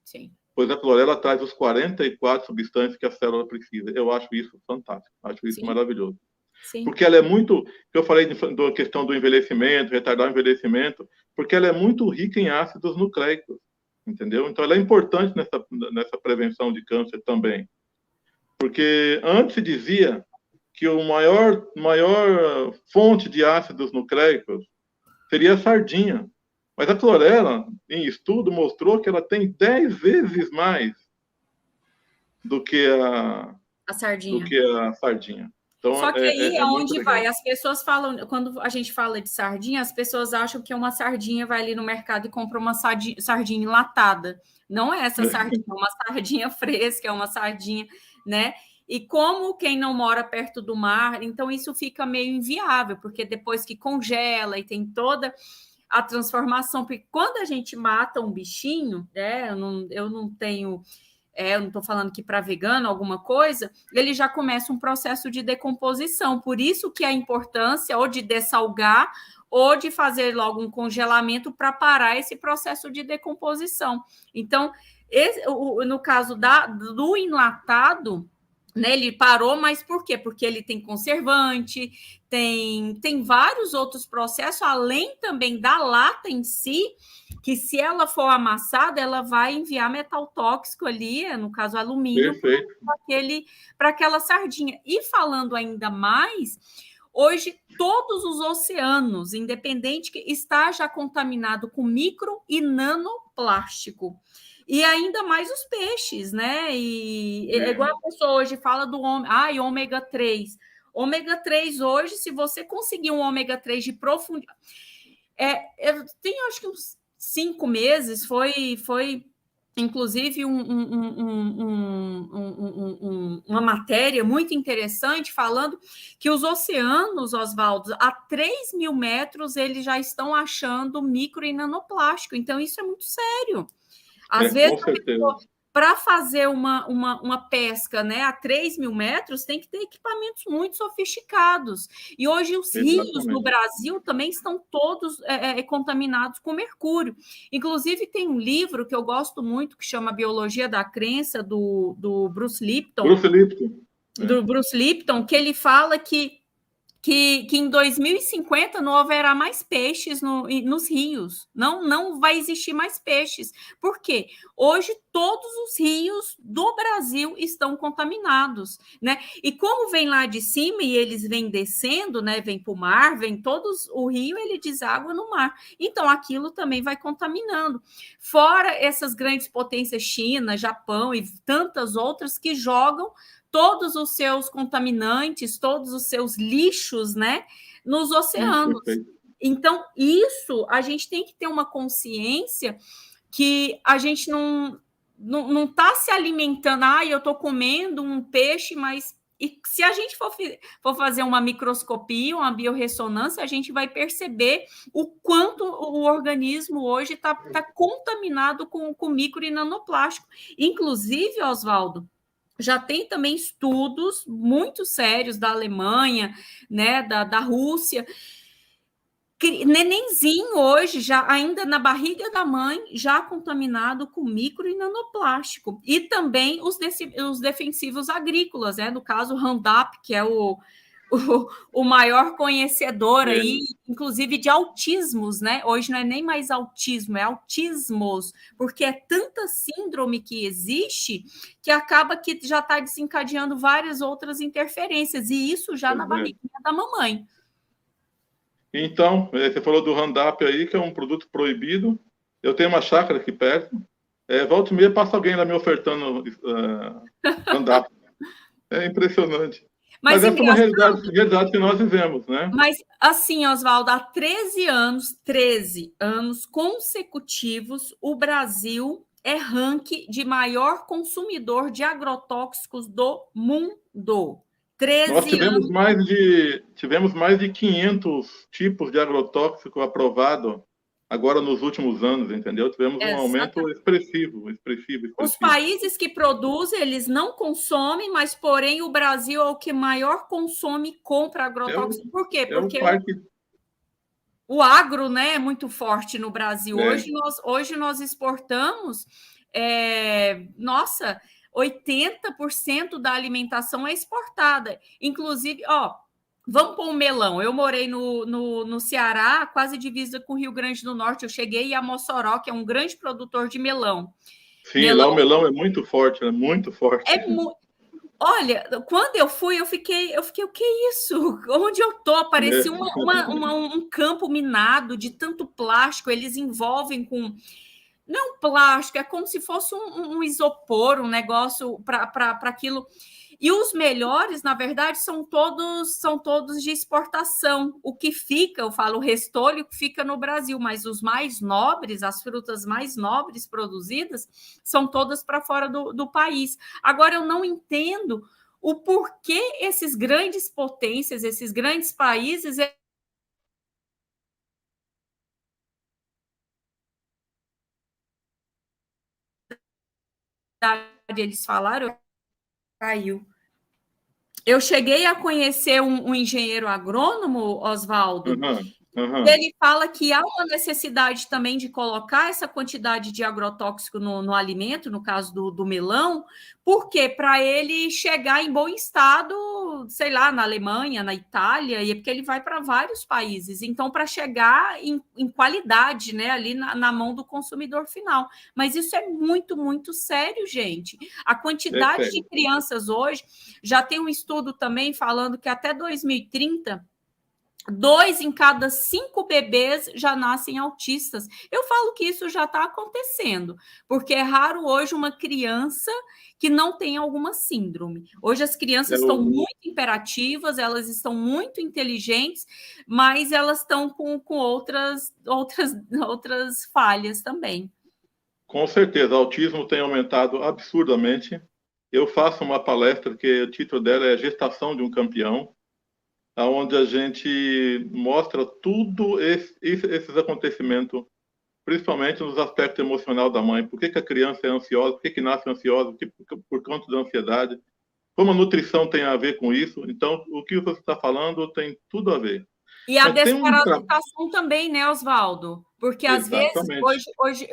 Speaker 1: Sim.
Speaker 2: Pois a clorela traz os 44 substâncias que a célula precisa. Eu acho isso fantástico, acho isso maravilhoso.
Speaker 1: Sim.
Speaker 2: Porque ela é muito, que eu falei da questão do envelhecimento, retardar o envelhecimento, porque ela é muito rica em ácidos nucleicos, entendeu? Então ela é importante nessa prevenção de câncer também. Porque antes se dizia que o maior fonte de ácidos nucleicos seria a sardinha. Mas a clorela, em estudo, mostrou que ela tem 10 vezes mais do que a sardinha. Então,
Speaker 1: só que aí é
Speaker 2: muito
Speaker 1: onde
Speaker 2: legal.
Speaker 1: vai. As pessoas falam, quando a gente fala de sardinha, as pessoas acham que uma sardinha vai ali no mercado e compra uma sardinha enlatada. Não é essa sardinha, é uma sardinha fresca, é uma sardinha, né? E como quem não mora perto do mar, então isso fica meio inviável, porque depois que congela e tem toda a transformação, porque quando a gente mata um bichinho, né? Eu não tenho... eu não estou falando que para vegano alguma coisa, ele já começa um processo de decomposição. Por isso que a importância ou de dessalgar ou de fazer logo um congelamento para parar esse processo de decomposição. Então, no caso do enlatado, né? Ele parou, mas por quê? Porque ele tem conservante, tem vários outros processos, além também da lata em si, que se ela for amassada, ela vai enviar metal tóxico ali, no caso alumínio, para aquela sardinha. E falando ainda mais, hoje todos os oceanos, independente que está já contaminado com micro e nanoplástico. E ainda mais os peixes, né? E é igual a pessoa hoje fala do ômega 3. Ômega 3 hoje, se você conseguir um ômega 3 de profundidade. Eu tenho acho que uns 5 meses, foi inclusive uma matéria muito interessante falando que os oceanos, Oswaldo, a 3.000 metros, eles já estão achando micro e nanoplástico. Então, isso é muito sério. Às vezes, para fazer uma pesca, né, a 3.000 metros, tem que ter equipamentos muito sofisticados. E hoje os rios no Brasil também estão todos contaminados com mercúrio. Inclusive, tem um livro que eu gosto muito, que chama Biologia da Crença, do Bruce Lipton. Do Bruce Lipton, que ele fala que em 2050 não haverá mais peixes nos rios, não vai existir mais peixes. Por quê? Hoje todos os rios do Brasil estão contaminados, né? E como vem lá de cima e eles vêm descendo, né? Vem para o mar, vem todos o rio, ele deságua no mar. Então aquilo também vai contaminando. Fora essas grandes potências, China, Japão e tantas outras que jogam todos os seus contaminantes, todos os seus lixos, né, nos oceanos. Então, isso, a gente tem que ter uma consciência que a gente não está se alimentando, eu estou comendo um peixe, mas e se a gente for fazer uma microscopia, uma biorressonância, a gente vai perceber o quanto o organismo hoje está contaminado com micro e nanoplástico. Inclusive, Oswaldo, já tem também estudos muito sérios da Alemanha, né, da Rússia. Nenenzinho hoje, já ainda na barriga da mãe, já contaminado com micro e nanoplástico. E também os defensivos agrícolas, né? No caso, Roundup, que é o maior conhecedor aí, inclusive de autismos, né? Hoje não é nem mais autismo, é autismos, porque é tanta síndrome que existe que acaba que já está desencadeando várias outras interferências, e isso já na barriguinha da mamãe.
Speaker 2: Então, você falou do Roundup aí, que é um produto proibido. Eu tenho uma chácara aqui perto. Volta e meia passa alguém lá me ofertando Roundup. É impressionante. Mas essa é uma realidade que nós vivemos, né?
Speaker 1: Mas, assim, Oswaldo, há 13 anos consecutivos, o Brasil é ranking de maior consumidor de agrotóxicos do mundo. 13
Speaker 2: Nós tivemos mais de 500 tipos de agrotóxico aprovado agora nos últimos anos, entendeu? Tivemos um aumento expressivo.
Speaker 1: Os países que produzem, eles não consomem, mas, porém, o Brasil é o que maior consome e compra agrotóxico. Por quê? Porque o agro, né, é muito forte no Brasil. Hoje nós exportamos, 80% da alimentação é exportada. Inclusive, vamos pôr um melão. Eu morei no Ceará, quase divisa com o Rio Grande do Norte. Eu cheguei a Mossoró, que é um grande produtor de melão.
Speaker 2: Sim, lá o melão é muito forte, é muito forte.
Speaker 1: Olha, quando eu fui, eu fiquei, o que é isso? Onde eu tô? Parecia um campo minado de tanto plástico. Eles envolvem com... Não plástico, é como se fosse um isopor, um negócio para aquilo. E os melhores, na verdade, são todos de exportação. O que fica, eu falo, o restolho fica no Brasil, mas os mais nobres, as frutas mais nobres produzidas, são todas para fora do país. Agora, eu não entendo o porquê esses grandes potências, esses grandes países... Eles falaram, caiu. Eu cheguei a conhecer um engenheiro agrônomo, Oswaldo, Ele fala que há uma necessidade também de colocar essa quantidade de agrotóxico no alimento, no caso do melão, porque para ele chegar em bom estado, sei lá, na Alemanha, na Itália, e é porque ele vai para vários países. Então, para chegar em qualidade, né, ali na mão do consumidor final. Mas isso é muito, muito sério, gente. A quantidade de crianças hoje, já tem um estudo também falando que até 2030 2 em cada 5 bebês já nascem autistas. Eu falo que isso já está acontecendo, porque é raro hoje uma criança que não tem alguma síndrome. Hoje as crianças estão muito imperativas, elas estão muito inteligentes, mas elas estão com outras falhas também.
Speaker 2: Com certeza, o autismo tem aumentado absurdamente. Eu faço uma palestra que o título dela é Gestação de um Campeão, onde a gente mostra tudo esses acontecimentos, principalmente nos aspectos emocionais da mãe. Por que a criança é ansiosa? Por que nasce ansiosa? Por conta da ansiedade? Como a nutrição tem a ver com isso? Então, o que você está falando tem tudo a ver.
Speaker 1: E a desparasitação também, né, Oswaldo? Porque às vezes, hoje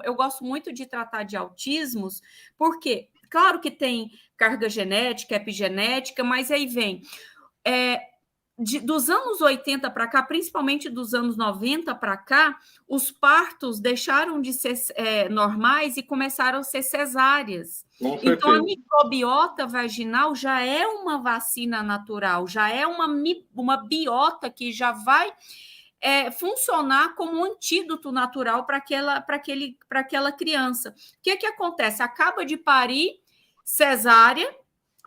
Speaker 1: eu gosto muito de tratar de autismos, porque, claro que tem carga genética, epigenética, mas aí vem dos anos 80 para cá, principalmente dos anos 90 para cá, os partos deixaram de ser normais e começaram a ser cesáreas. Então, a microbiota vaginal já é uma vacina natural, já é uma biota que já vai funcionar como um antídoto natural para aquela criança. O que acontece? Acaba de parir, cesárea,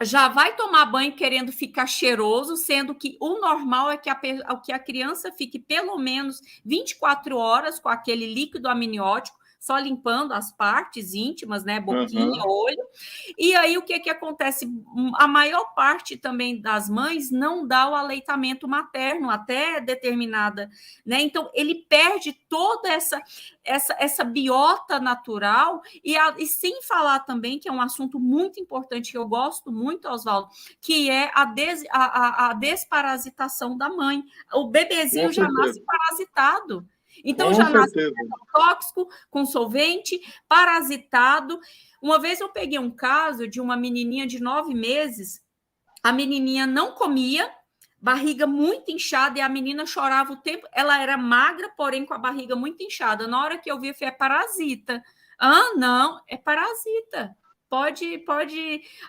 Speaker 1: já vai tomar banho querendo ficar cheiroso, sendo que o normal é que a criança fique pelo menos 24 horas com aquele líquido amniótico, só limpando as partes íntimas, né? Boquinha, olho. E aí, o que acontece? A maior parte também das mães não dá o aleitamento materno até determinada, né? Então, ele perde toda essa biota natural e sem falar também, que é um assunto muito importante, que eu gosto muito, Oswaldo, que é a desparasitação da mãe. O bebezinho já nasce parasitado. Então, já nasce com tóxico, com solvente, parasitado. Uma vez eu peguei um caso de uma menininha de 9 meses, a menininha não comia, barriga muito inchada, e a menina chorava o tempo. Ela era magra, porém com a barriga muito inchada. Na hora que eu vi, eu falei, é parasita. Ah, não, é parasita. Pode.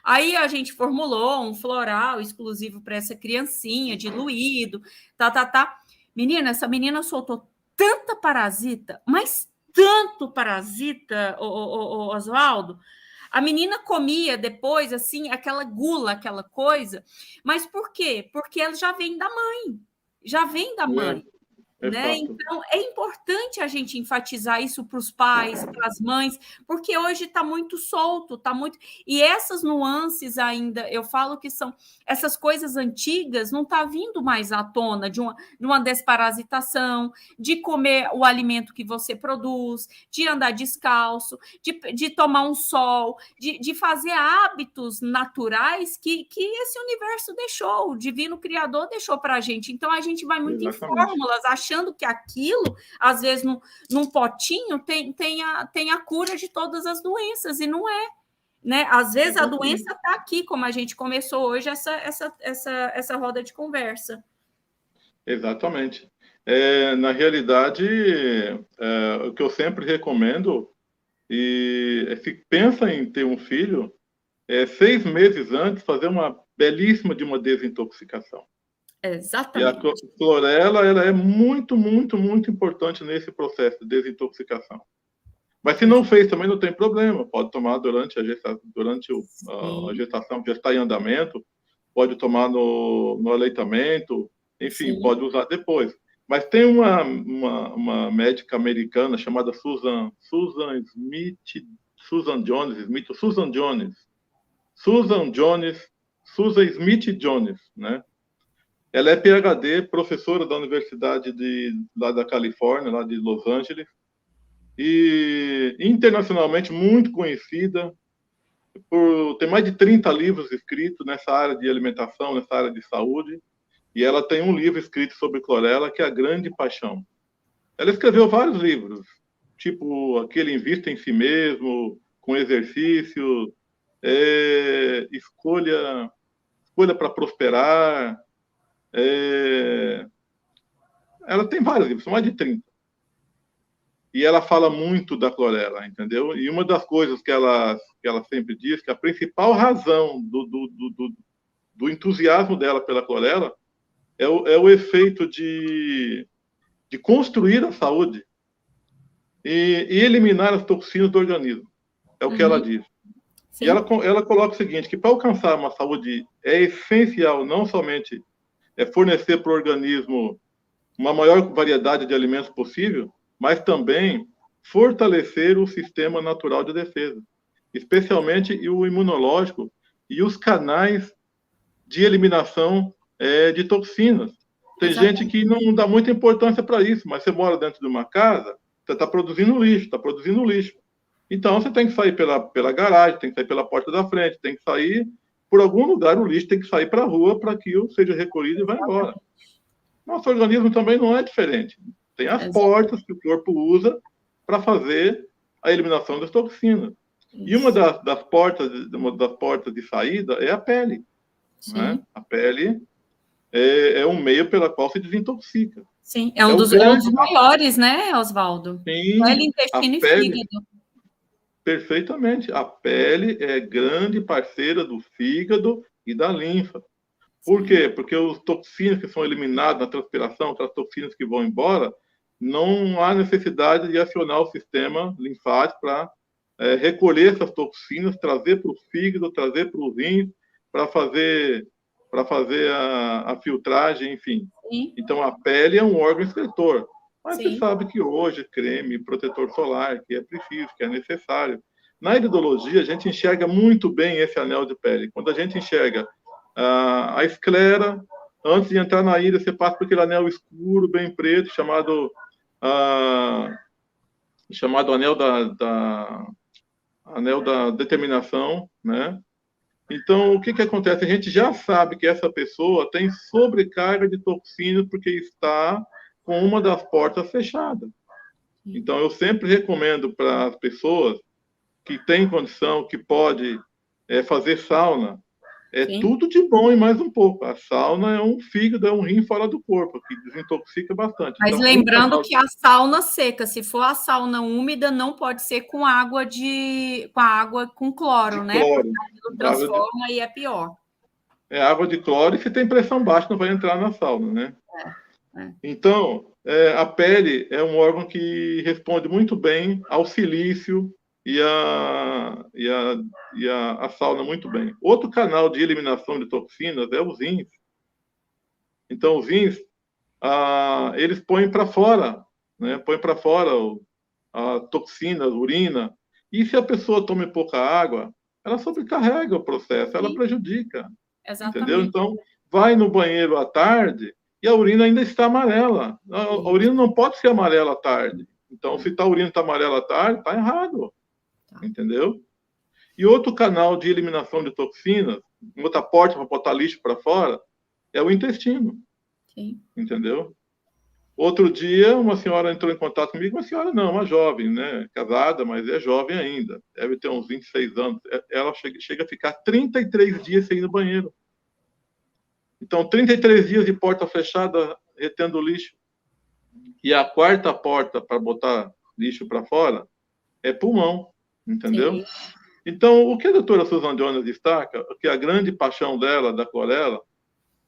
Speaker 1: Aí a gente formulou um floral exclusivo para essa criancinha, diluído, tá. Menina, essa menina soltou tanta parasita, mas tanto parasita, Oswaldo. A menina comia depois, assim, aquela gula, aquela coisa. Mas por quê? Porque ela já vem da mãe. Já vem da mãe. Né? Então, é importante a gente enfatizar isso para os pais, para as mães, porque hoje está muito solto, está muito. E essas nuances ainda, eu falo que são essas coisas antigas, não está vindo mais à tona de uma desparasitação, de comer o alimento que você produz, de andar descalço, de tomar um sol, de fazer hábitos naturais que esse universo deixou, o divino criador deixou para a gente. Então, a gente vai muito em fórmulas, achando que aquilo, às vezes, num potinho, tem a cura de todas as doenças, e não é. Né? Às vezes, a doença está aqui, como a gente começou hoje essa roda de conversa.
Speaker 2: Exatamente. Na realidade, o que eu sempre recomendo, se pensa em ter um filho, 6 meses antes, fazer uma belíssima de uma desintoxicação.
Speaker 1: Exatamente.
Speaker 2: E a clorela, ela é muito, muito, muito importante nesse processo de desintoxicação. Mas se não fez, também não tem problema. Pode tomar durante a gestação, já está em andamento, pode tomar no aleitamento, enfim, sim, pode usar depois. Mas tem uma médica americana chamada Susan Smith Jones, né? Ela é PhD, professora da Universidade lá da Califórnia, lá de Los Angeles, e internacionalmente muito conhecida, tem mais de 30 livros escritos nessa área de alimentação, nessa área de saúde, E ela tem um livro escrito sobre clorela, que é A Grande Paixão. Ela escreveu vários livros, tipo aquele Invista em Si Mesmo, com exercício, escolha para prosperar. Ela tem vários livros, são mais de 30. E ela fala muito da clorela, entendeu? E uma das coisas que ela sempre diz, que a principal razão do entusiasmo dela pela clorela é o efeito de construir a saúde e eliminar as toxinas do organismo. É o que ela diz. Sim. E ela coloca o seguinte, que para alcançar uma saúde é essencial não somente fornecer para o organismo uma maior variedade de alimentos possível, mas também fortalecer o sistema natural de defesa, especialmente o imunológico e os canais de eliminação de toxinas. Tem Exatamente. Gente que não dá muita importância para isso, mas você mora dentro de uma casa, você está produzindo lixo. Então, você tem que sair pela garagem, tem que sair pela porta da frente, tem que sair por algum lugar, o lixo tem que sair para a rua para que ele seja recolhido e vá embora. Nosso organismo também não é diferente. Tem as portas que o corpo usa para fazer a eliminação das toxinas. Isso. E uma das portas de saída é a pele. Né? A pele é um meio pela qual se desintoxica.
Speaker 1: Sim, é um dos maiores, né, Oswaldo?
Speaker 2: Sim,
Speaker 1: pele, intestino e fígado.
Speaker 2: Perfeitamente. A pele é grande parceira do fígado e da linfa. Por quê? Porque os toxinas que são eliminadas na transpiração, aquelas toxinas que vão embora, não há necessidade de acionar o sistema linfático para recolher essas toxinas, trazer para o fígado, trazer para os rins, para fazer a filtragem, enfim. Sim. Então, a pele é um órgão excretor. Mas Sim. Você sabe que hoje creme, protetor solar, que é preciso, que é necessário. Na iridologia, a gente enxerga muito bem esse anel de pele. Quando a gente enxerga a esclera, antes de entrar na íris, você passa por aquele anel escuro, bem preto, chamado anel da determinação, né? Então, o que acontece? A gente já sabe que essa pessoa tem sobrecarga de toxinas porque está com uma das portas fechada. Então, eu sempre recomendo para as pessoas que têm condição, que pode fazer sauna, tudo de bom e mais um pouco. A sauna é um fígado, é um rim fora do corpo, que desintoxica bastante.
Speaker 1: Mas então, lembrando que a sauna seca, se for a sauna úmida, não pode ser com água com cloro, né?
Speaker 2: Cloro.
Speaker 1: Porque transforma e é pior.
Speaker 2: É água de cloro e se tem pressão baixa não vai entrar na sauna, né? Então, a pele é um órgão que responde muito bem ao silício e a sauna muito bem. Outro canal de eliminação de toxinas é os rins. Então, os rins, eles põem para fora, né? Põem para fora a toxina, a urina. E se a pessoa toma pouca água, ela sobrecarrega o processo, ela prejudica. Exatamente. Entendeu? Então, vai no banheiro à tarde e a urina ainda está amarela. A urina não pode ser amarela à tarde. Então, se a urina está amarela à tarde, está errado. Entendeu? E outro canal de eliminação de toxinas, outra porta para botar lixo para fora, é o intestino. Sim. Entendeu? Outro dia, uma senhora entrou em contato comigo, uma senhora não, uma jovem, né? Casada, mas é jovem ainda. Deve ter uns 26 anos. Ela chega a ficar 33 dias sem ir no banheiro. Então, 33 dias de porta fechada, retendo lixo. E a quarta porta para botar lixo para fora é pulmão. Entendeu? Sim. Então, o que a doutora Susan Jones destaca, que a grande paixão dela, da clorela,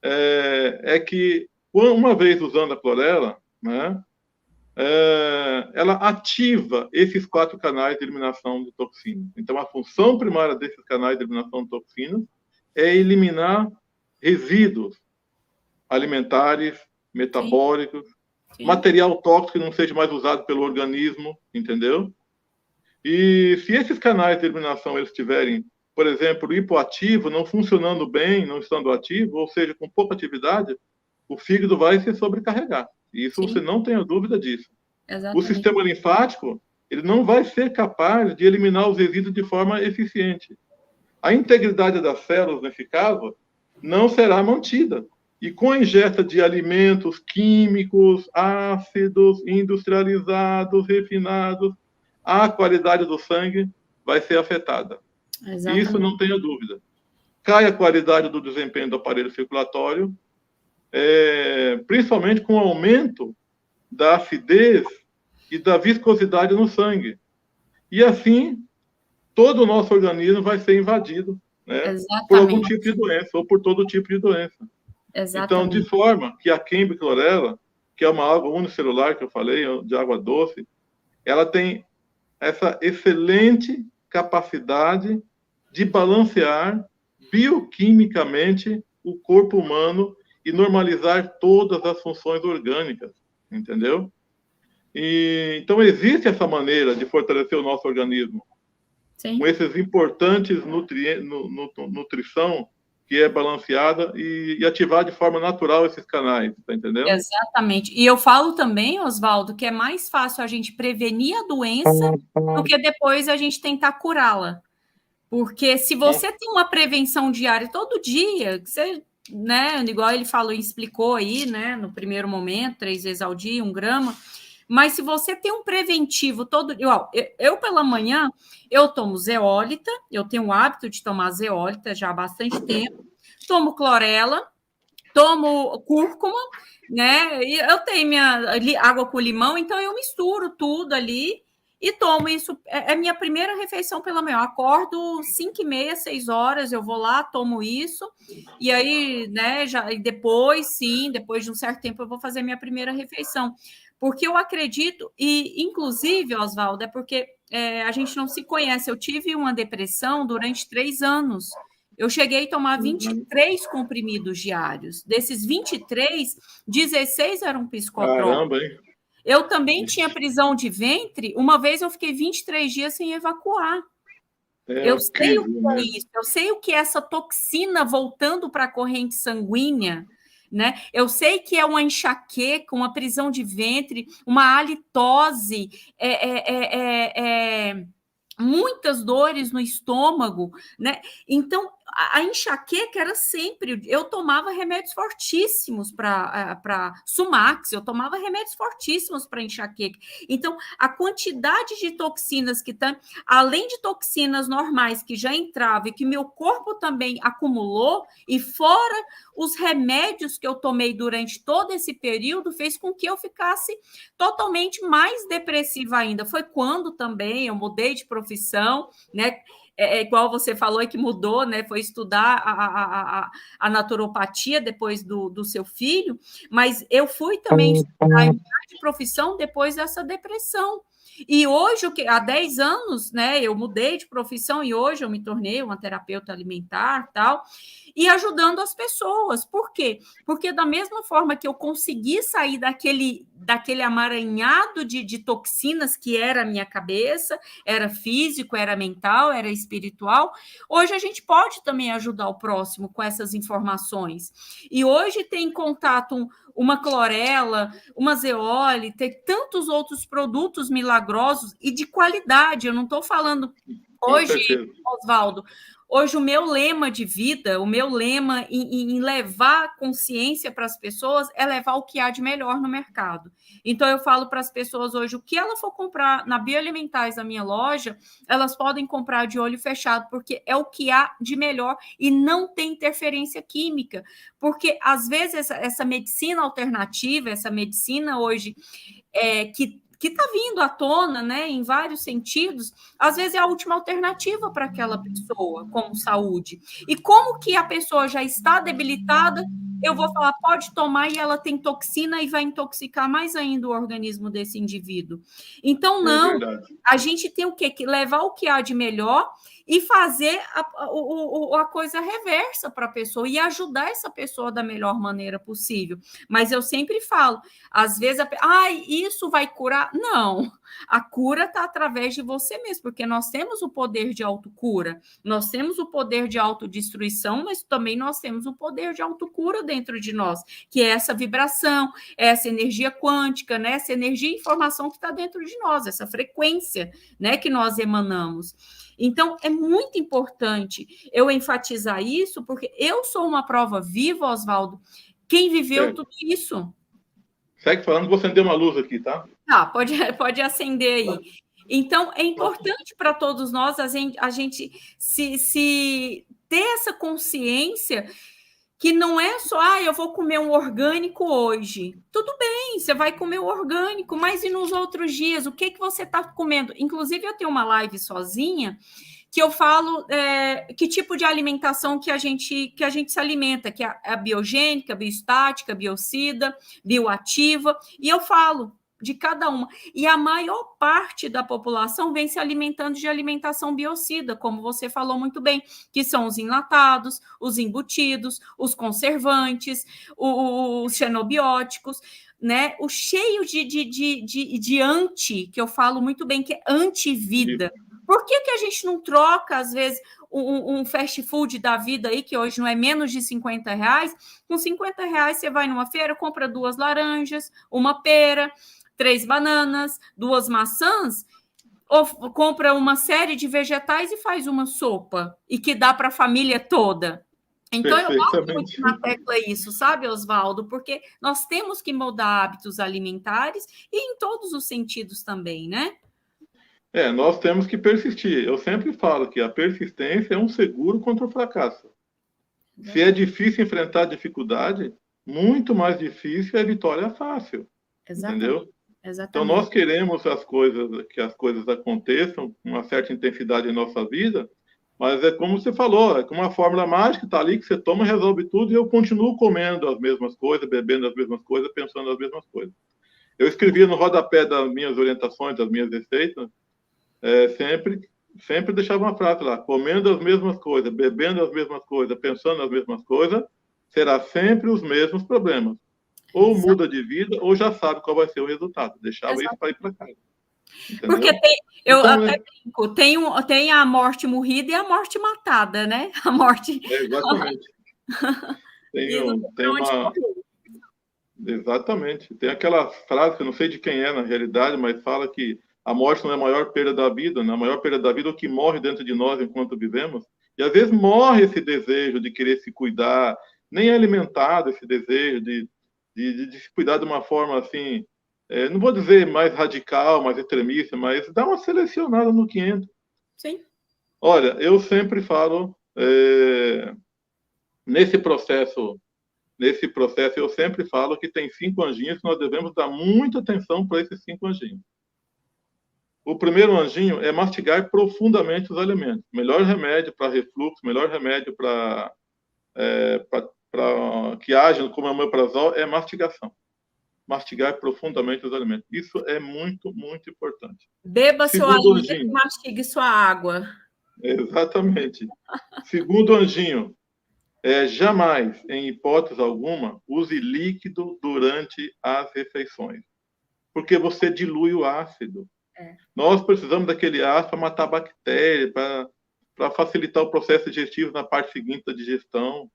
Speaker 2: é que, uma vez usando a clorela, né, ela ativa esses 4 canais de eliminação de toxinas. Então, a função primária desses canais de eliminação de toxinas é eliminar resíduos alimentares, metabólicos, Sim. material tóxico que não seja mais usado pelo organismo, entendeu? E se esses canais de eliminação eles tiverem, por exemplo, hipoativo, não funcionando bem, não estando ativo, ou seja, com pouca atividade, o fígado vai se sobrecarregar. Isso Sim. Você não tenha dúvida disso. Exatamente. O sistema linfático, ele não vai ser capaz de eliminar os resíduos de forma eficiente. A integridade das células, nesse caso, não será mantida. E com a ingesta de alimentos químicos, ácidos, industrializados, refinados, a qualidade do sangue vai ser afetada.
Speaker 1: Exatamente.
Speaker 2: Isso não tenha dúvida. Cai a qualidade do desempenho do aparelho circulatório, principalmente com o aumento da acidez e da viscosidade no sangue. E assim, todo o nosso organismo vai ser invadido, né, por algum tipo de doença ou por todo tipo de doença. Então, de forma que a quimiclorela, que é uma água unicelular que eu falei, de água doce, ela tem essa excelente capacidade de balancear bioquimicamente o corpo humano e normalizar todas as funções orgânicas, entendeu? E, então, existe essa maneira de fortalecer o nosso organismo. Sim. Com esses importantes nutrição que é balanceada e ativar de forma natural esses canais, tá entendendo?
Speaker 1: Exatamente. E eu falo também, Oswaldo, que é mais fácil a gente prevenir a doença do que depois a gente tentar curá-la. Porque se você tem uma prevenção diária todo dia, você, né, igual ele falou e explicou aí, né, no primeiro momento, 3 vezes ao dia, 1 grama, mas se você tem um preventivo todo dia, eu pela manhã, eu tomo zeólita, eu tenho o hábito de tomar zeólita já há bastante tempo, tomo clorela, tomo cúrcuma, né, e eu tenho minha água com limão, então eu misturo tudo ali e tomo isso, é minha primeira refeição pela manhã, eu acordo 5h30, 6 horas, eu vou lá, tomo isso, e aí, né, depois de um certo tempo eu vou fazer minha primeira refeição, porque eu acredito, e inclusive, Oswaldo, é porque a gente não se conhece, eu tive uma depressão durante 3 anos, eu cheguei a tomar 23 comprimidos diários, desses 23, 16 eram psicotrópicos.
Speaker 2: Caramba, hein?
Speaker 1: Eu também tinha prisão de ventre, uma vez eu fiquei 23 dias sem evacuar. Eu sei o que é isso, eu sei o que é essa toxina voltando para a corrente sanguínea, né? Eu sei que é uma enxaqueca, uma prisão de ventre, uma halitose, muitas dores no estômago, né? Então, a enxaqueca era sempre... Eu tomava remédios fortíssimos para Sumax, eu tomava remédios fortíssimos para enxaqueca. Então, a quantidade de toxinas que tem, além de toxinas normais que já entravam e que meu corpo também acumulou, e fora os remédios que eu tomei durante todo esse período, fez com que eu ficasse totalmente mais depressiva ainda. Foi quando também eu mudei de profissão, né? Igual você falou que mudou, né? Foi estudar a naturopatia depois do seu filho, mas eu fui também estudar de profissão depois dessa depressão. E hoje, há 10 anos, né, eu mudei de profissão e hoje eu me tornei uma terapeuta alimentar, tal, e ajudando as pessoas. Por quê? Porque da mesma forma que eu consegui sair daquele amaranhado de toxinas que era a minha cabeça, era físico, era mental, era espiritual, hoje a gente pode também ajudar o próximo com essas informações. E hoje tem contato uma clorela, uma zeole, tem tantos outros produtos milagrosos e de qualidade. Eu não estou falando hoje, Oswaldo, hoje o meu lema de vida, o meu lema em levar consciência para as pessoas é levar o que há de melhor no mercado. Então, eu falo para as pessoas hoje, o que ela for comprar na Bioalimentais da minha loja, elas podem comprar de olho fechado, porque é o que há de melhor e não tem interferência química. Porque, às vezes, essa medicina alternativa, essa medicina hoje que está vindo à tona, né, em vários sentidos, às vezes é a última alternativa para aquela pessoa, como saúde. E como que a pessoa já está debilitada, eu vou falar, pode tomar e ela tem toxina e vai intoxicar mais ainda o organismo desse indivíduo. Então, não, a gente tem o quê? Que levar o que há de melhor e fazer a coisa reversa para a pessoa e ajudar essa pessoa da melhor maneira possível. Mas eu sempre falo, às vezes, isso vai curar? Não, a cura está através de você mesmo, porque nós temos o poder de autocura, nós temos o poder de autodestruição, mas também nós temos o poder de autocura dentro de nós, que é essa vibração, essa energia quântica, né? Essa energia e informação que está dentro de nós, essa frequência, né, que nós emanamos. Então, é muito importante eu enfatizar isso, porque eu sou uma prova viva, Oswaldo, Quem viveu
Speaker 2: Certo.
Speaker 1: tudo isso?
Speaker 2: Segue falando, vou acender uma luz aqui, tá?
Speaker 1: Tá, pode acender aí. Então, é importante para todos nós a gente se ter essa consciência que não é só, eu vou comer um orgânico hoje. Tudo bem, você vai comer o orgânico, mas e nos outros dias? O que você está comendo? Inclusive, eu tenho uma live sozinha que eu falo que tipo de alimentação que a gente se alimenta, que é a biogênica, biostática, biocida, bioativa, e eu falo de cada uma. E a maior parte da população vem se alimentando de alimentação biocida, como você falou muito bem, que são os enlatados, os embutidos, os conservantes, os xenobióticos, né? O cheio de anti, que eu falo muito bem, que é anti-vida. Por que a gente não troca, às vezes, um fast food da vida aí, que hoje não é menos de R$50? Com R$50 você vai numa feira, compra 2 laranjas, uma pera, 3 bananas, 2 maçãs, ou compra uma série de vegetais e faz uma sopa, e que dá para a família toda. Então, eu gosto muito na tecla isso, sabe, Oswaldo? Porque nós temos que mudar hábitos alimentares e em todos os sentidos também, né?
Speaker 2: Nós temos que persistir. Eu sempre falo que a persistência é um seguro contra o fracasso. Se é difícil enfrentar a dificuldade, muito mais difícil é a vitória fácil. Exatamente. Entendeu? Exatamente. Então, nós queremos que as coisas aconteçam com uma certa intensidade em nossa vida, mas é como você falou, é como uma fórmula mágica, está ali, que você toma e resolve tudo, e eu continuo comendo as mesmas coisas, bebendo as mesmas coisas, pensando as mesmas coisas. Eu escrevia no rodapé das minhas orientações, das minhas receitas, sempre deixava uma frase lá: comendo as mesmas coisas, bebendo as mesmas coisas, pensando as mesmas coisas, será sempre os mesmos problemas. Ou muda de vida, ou já sabe qual vai ser o resultado. Deixava isso para ir para casa. Entendeu?
Speaker 1: Porque eu então, até brinco, tem a morte morrida e a morte matada, né? A morte.
Speaker 2: Exatamente. Tem uma. Exatamente. Tem aquela frase que eu não sei de quem é na realidade, mas fala que a morte não é a maior perda da vida, né? A maior perda da vida é o que morre dentro de nós enquanto vivemos. E às vezes morre esse desejo de querer se cuidar, nem é alimentado esse desejo de se cuidar de uma forma assim, não vou dizer mais radical, mais extremista, mas dá uma selecionada no que entra.
Speaker 1: Sim.
Speaker 2: Olha, eu sempre falo, nesse processo eu sempre falo que tem 5 anjinhos que nós devemos dar muita atenção para esses 5 anjinhos. O primeiro anjinho é mastigar profundamente os alimentos. Melhor remédio para refluxo, melhor remédio para que haja como omeprazol é mastigação. Mastigar profundamente os alimentos. Isso é muito, muito importante.
Speaker 1: Beba seu alimento e mastigue sua água.
Speaker 2: Exatamente. Segundo anjinho, jamais, em hipótese alguma, use líquido durante as refeições, porque você dilui o ácido. Nós precisamos daquele ácido para matar bactérias, para facilitar o processo digestivo na parte seguinte da digestão.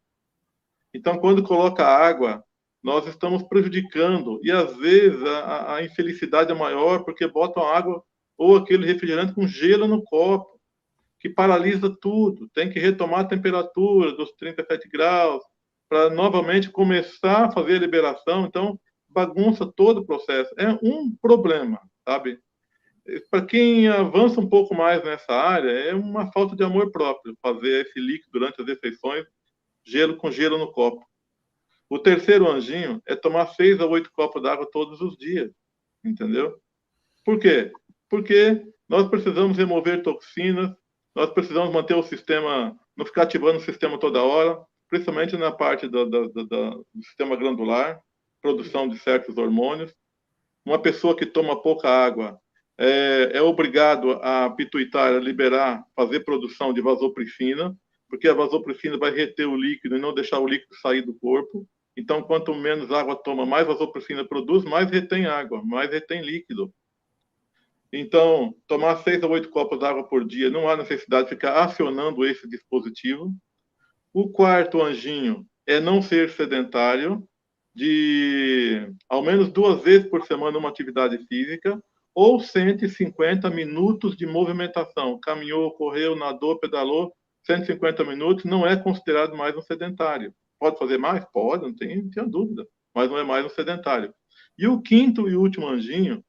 Speaker 2: Então, quando coloca água, nós estamos prejudicando, e às vezes a infelicidade é maior porque botam água ou aquele refrigerante com gelo no copo, que paralisa tudo. Tem que retomar a temperatura dos 37 graus para novamente começar a fazer a liberação. Então, bagunça todo o processo. É um problema, sabe? Para quem avança um pouco mais nessa área, é uma falta de amor próprio fazer esse líquido durante as refeições, gelo com gelo no copo. O terceiro anjinho é tomar 6 a 8 copos d'água todos os dias, entendeu? Por quê? Porque nós precisamos remover toxinas, nós precisamos manter o sistema, não ficar ativando o sistema toda hora, principalmente na parte do sistema glandular, produção de certos hormônios. Uma pessoa que toma pouca água é obrigado a pituitária liberar, fazer produção de vasopressina, porque a vasopressina vai reter o líquido e não deixar o líquido sair do corpo. Então, quanto menos água toma, mais vasopressina produz, mais retém água, mais retém líquido. Então, tomar 6 a 8 copos d'água por dia, não há necessidade de ficar acionando esse dispositivo. O quarto anjinho é não ser sedentário, de ao menos 2 vezes por semana uma atividade física, ou 150 minutos de movimentação. Caminhou, correu, nadou, pedalou, 150 minutos, não é considerado mais um sedentário. pode fazer mais? Pode, não tenho dúvida, mas não é mais um sedentário. E o quinto e último anjinho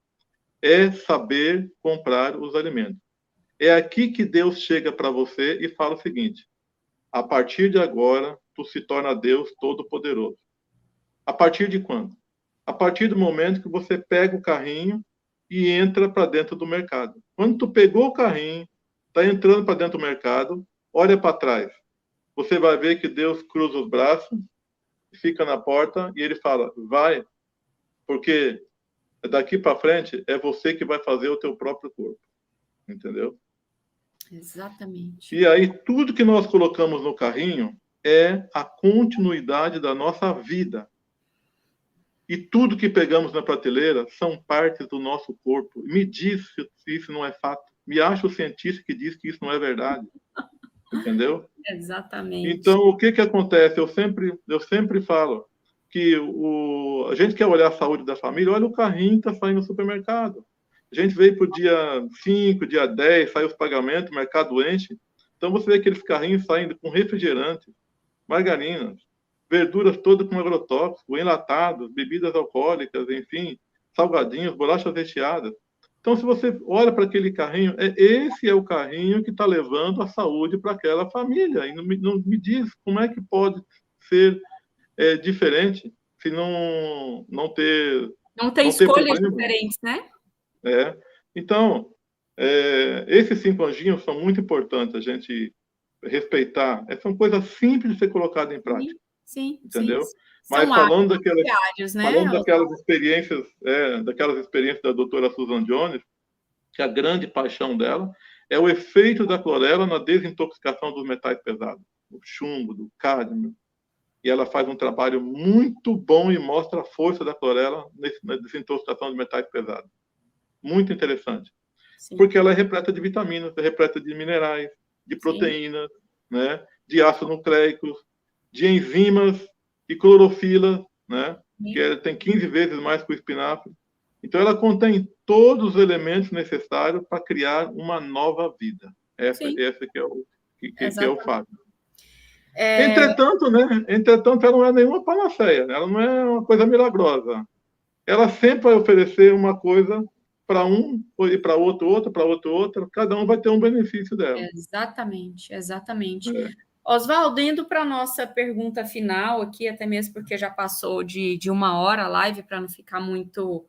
Speaker 2: é saber comprar os alimentos. É aqui que Deus chega para você e fala o seguinte: a partir de agora, tu se torna Deus Todo-Poderoso. A partir de quando? A partir do momento que você pega o carrinho e entra para dentro do mercado. Quando tu pegou o carrinho, está entrando para dentro do mercado, olha para trás. Você vai ver que Deus cruza os braços, fica na porta e ele fala: vai, porque daqui para frente é você que vai fazer o teu próprio corpo. Entendeu?
Speaker 1: Exatamente.
Speaker 2: E aí, tudo que nós colocamos no carrinho é a continuidade da nossa vida. E tudo que pegamos na prateleira são partes do nosso corpo. Me diz se isso não é fato. Me acha o cientista que diz que isso não é verdade. Entendeu?
Speaker 1: Exatamente.
Speaker 2: Então, o que acontece? Eu sempre falo que a gente quer olhar a saúde da família, olha o carrinho que está saindo no supermercado. A gente veio para o dia 5, dia 10, sai os pagamentos, o mercado enche. Então, você vê aqueles carrinhos saindo com refrigerante, margarinas, verduras todas com agrotóxico, enlatados, bebidas alcoólicas, enfim, salgadinhos, bolachas recheadas. Então, se você olha para aquele carrinho, esse é o carrinho que está levando a saúde para aquela família. E não me diz como é que pode ser diferente se não ter
Speaker 1: escolhas diferentes, né?
Speaker 2: Então, esses 5 anjinhos são muito importantes a gente respeitar. São coisas simples de ser colocadas em prática.
Speaker 1: Sim,
Speaker 2: entendeu?
Speaker 1: Sim.
Speaker 2: Mas falando daquelas experiências, da doutora Susan Jones, que a grande paixão dela é o efeito da clorela na desintoxicação dos metais pesados, do chumbo, do cádmio. E ela faz um trabalho muito bom e mostra a força da clorela na desintoxicação de metais pesados. Muito interessante. Sim. Porque ela é repleta de vitaminas, é repleta de minerais, de proteínas, né, de ácidos nucleicos, de enzimas e clorofila, né, que tem 15 vezes mais que o espinafre. Então, ela contém todos os elementos necessários para criar uma nova vida. Essa que é o fato. Entretanto, ela não é nenhuma panaceia, ela não é uma coisa milagrosa. Ela sempre vai oferecer uma coisa para um e para outro, outra para outro, cada um vai ter um benefício dela.
Speaker 1: Exatamente. Oswaldo, indo para a nossa pergunta final aqui, até mesmo porque já passou de 1 hora a live, para não ficar muito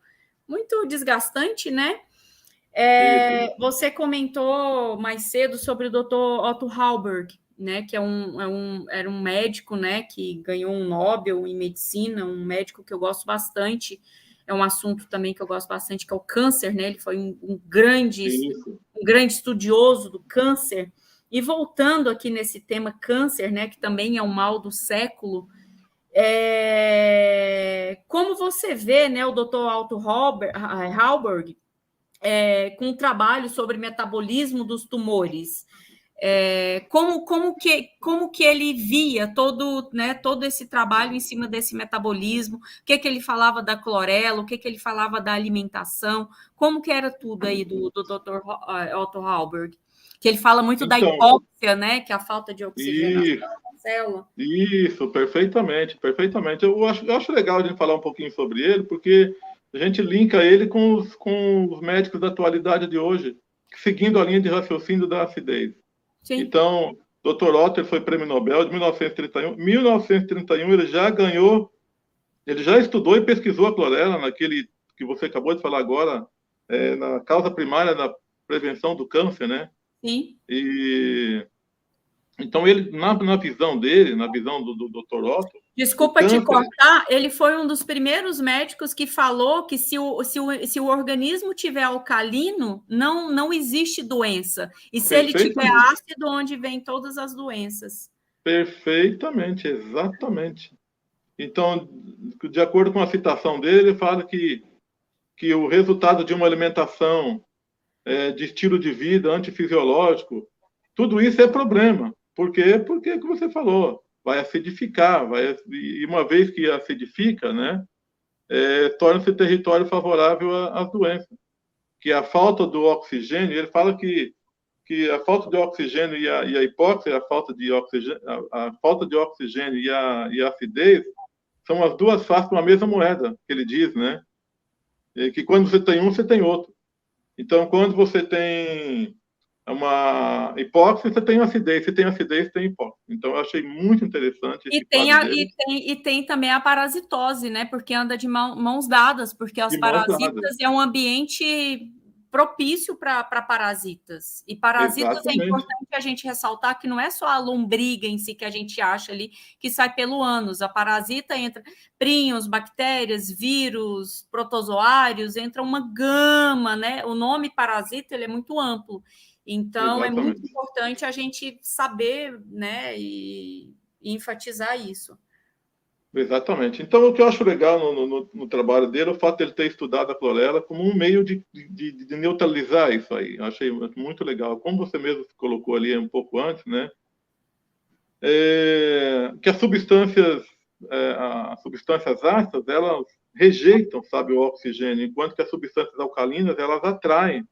Speaker 1: desgastante, né? Você comentou mais cedo sobre o Dr. Otto Hallberg, né? Que era um médico, né? Que ganhou um Nobel em medicina, um médico que eu gosto bastante. É um assunto também que eu gosto bastante, que é o câncer, né? Ele foi um grande estudioso do câncer. E voltando aqui nesse tema câncer, né? Que também é um mal do século. Como você vê, né? O Dr. Otto Hallberg com um trabalho sobre metabolismo dos tumores. Como que ele via todo esse trabalho em cima desse metabolismo, o que ele falava da clorela, o que ele falava da alimentação, como que era tudo aí do Dr. Otto Hallberg, que ele fala muito da hipóxia, né, que é a falta de oxigenação da célula.
Speaker 2: Isso, perfeitamente. Eu acho legal a gente falar um pouquinho sobre ele, porque a gente linka ele com os médicos da atualidade de hoje, seguindo a linha de raciocínio da acidez. Sim. Então, Dr. Otto foi prêmio Nobel de 1931. 1931 ele já ganhou, ele já estudou e pesquisou a clorela, naquele que você acabou de falar agora, na causa primária da prevenção do câncer, né?
Speaker 1: Sim.
Speaker 2: Então, ele, na visão dele, na visão do Dr. Otto...
Speaker 1: Desculpa te cortar, ele foi um dos primeiros médicos que falou que se o organismo tiver alcalino, não existe doença. E se ele tiver ácido, onde vem todas as doenças.
Speaker 2: Perfeitamente, exatamente. Então, de acordo com a citação dele, ele fala que o resultado de uma alimentação, de estilo de vida antifisiológico, tudo isso é problema. Por quê? Porque, como você falou, vai acidificar, e uma vez que acidifica, né, torna-se território favorável às doenças. Que a falta do oxigênio, ele fala que que a falta de oxigênio e a hipóxia, a falta de oxigênio e a acidez são as duas faces de uma mesma moeda, que ele diz, né? E que quando você tem um, você tem outro. Então, quando você tem uma hipóxia, você tem acidez. Se tem acidez, tem hipóxia. Então, eu achei muito interessante esse quadro dele.
Speaker 1: E tem também a parasitose, né? Porque anda de mãos dadas, porque os parasitas é um ambiente propício para parasitas. E parasitas
Speaker 2: Exatamente.
Speaker 1: É importante a gente ressaltar que não é só a lombriga em si que a gente acha ali que sai pelo ânus. A parasita entra príons, bactérias, vírus, protozoários, entra uma gama, né? O nome parasita ele é muito amplo. Então, é muito importante a gente saber, né, e enfatizar isso.
Speaker 2: Exatamente. Então, o que eu acho legal no trabalho dele é o fato de ele ter estudado a clorela como um meio de neutralizar isso aí. Eu achei muito legal. Como você mesmo colocou ali um pouco antes, né? Que as substâncias ácidas, elas rejeitam, sabe, o oxigênio, enquanto que as substâncias alcalinas, elas atraem,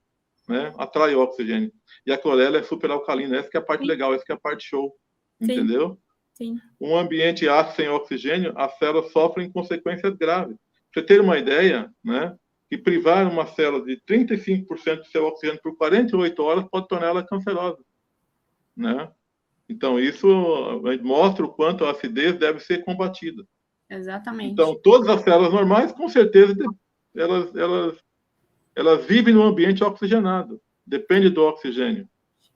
Speaker 2: né? Atraem o oxigênio. E a clorela é super alcalina. Essa que é a parte legal, essa que é a parte show.
Speaker 1: Sim.
Speaker 2: Entendeu?
Speaker 1: Sim.
Speaker 2: Um ambiente ácido sem oxigênio, as células sofrem consequências graves. Pra você ter uma ideia, né, que privar uma célula de 35% do seu oxigênio por 48 horas pode torná-la cancerosa, né? Então, isso mostra o quanto a acidez deve ser combatida.
Speaker 1: Exatamente.
Speaker 2: Então, todas as células normais, com certeza, elas vivem num ambiente oxigenado. Depende do oxigênio.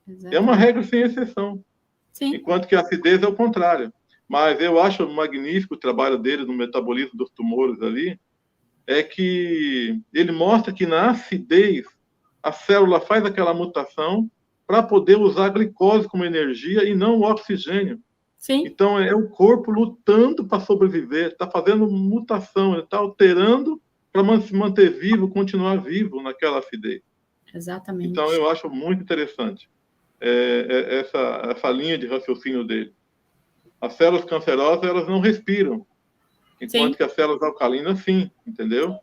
Speaker 2: Exatamente. É uma regra sem exceção. Sim. Enquanto que a acidez é o contrário. Mas eu acho magnífico o trabalho dele no metabolismo dos tumores ali, é que ele mostra que na acidez a célula faz aquela mutação para poder usar a glicose como energia e não o oxigênio. Sim. Então é o corpo lutando para sobreviver, está fazendo mutação, ele está alterando para se manter vivo, continuar vivo naquela acidez.
Speaker 1: Exatamente.
Speaker 2: Então eu acho muito interessante essa linha de raciocínio dele. As células cancerosas, elas não respiram, enquanto que as células alcalinas, sim, entendeu?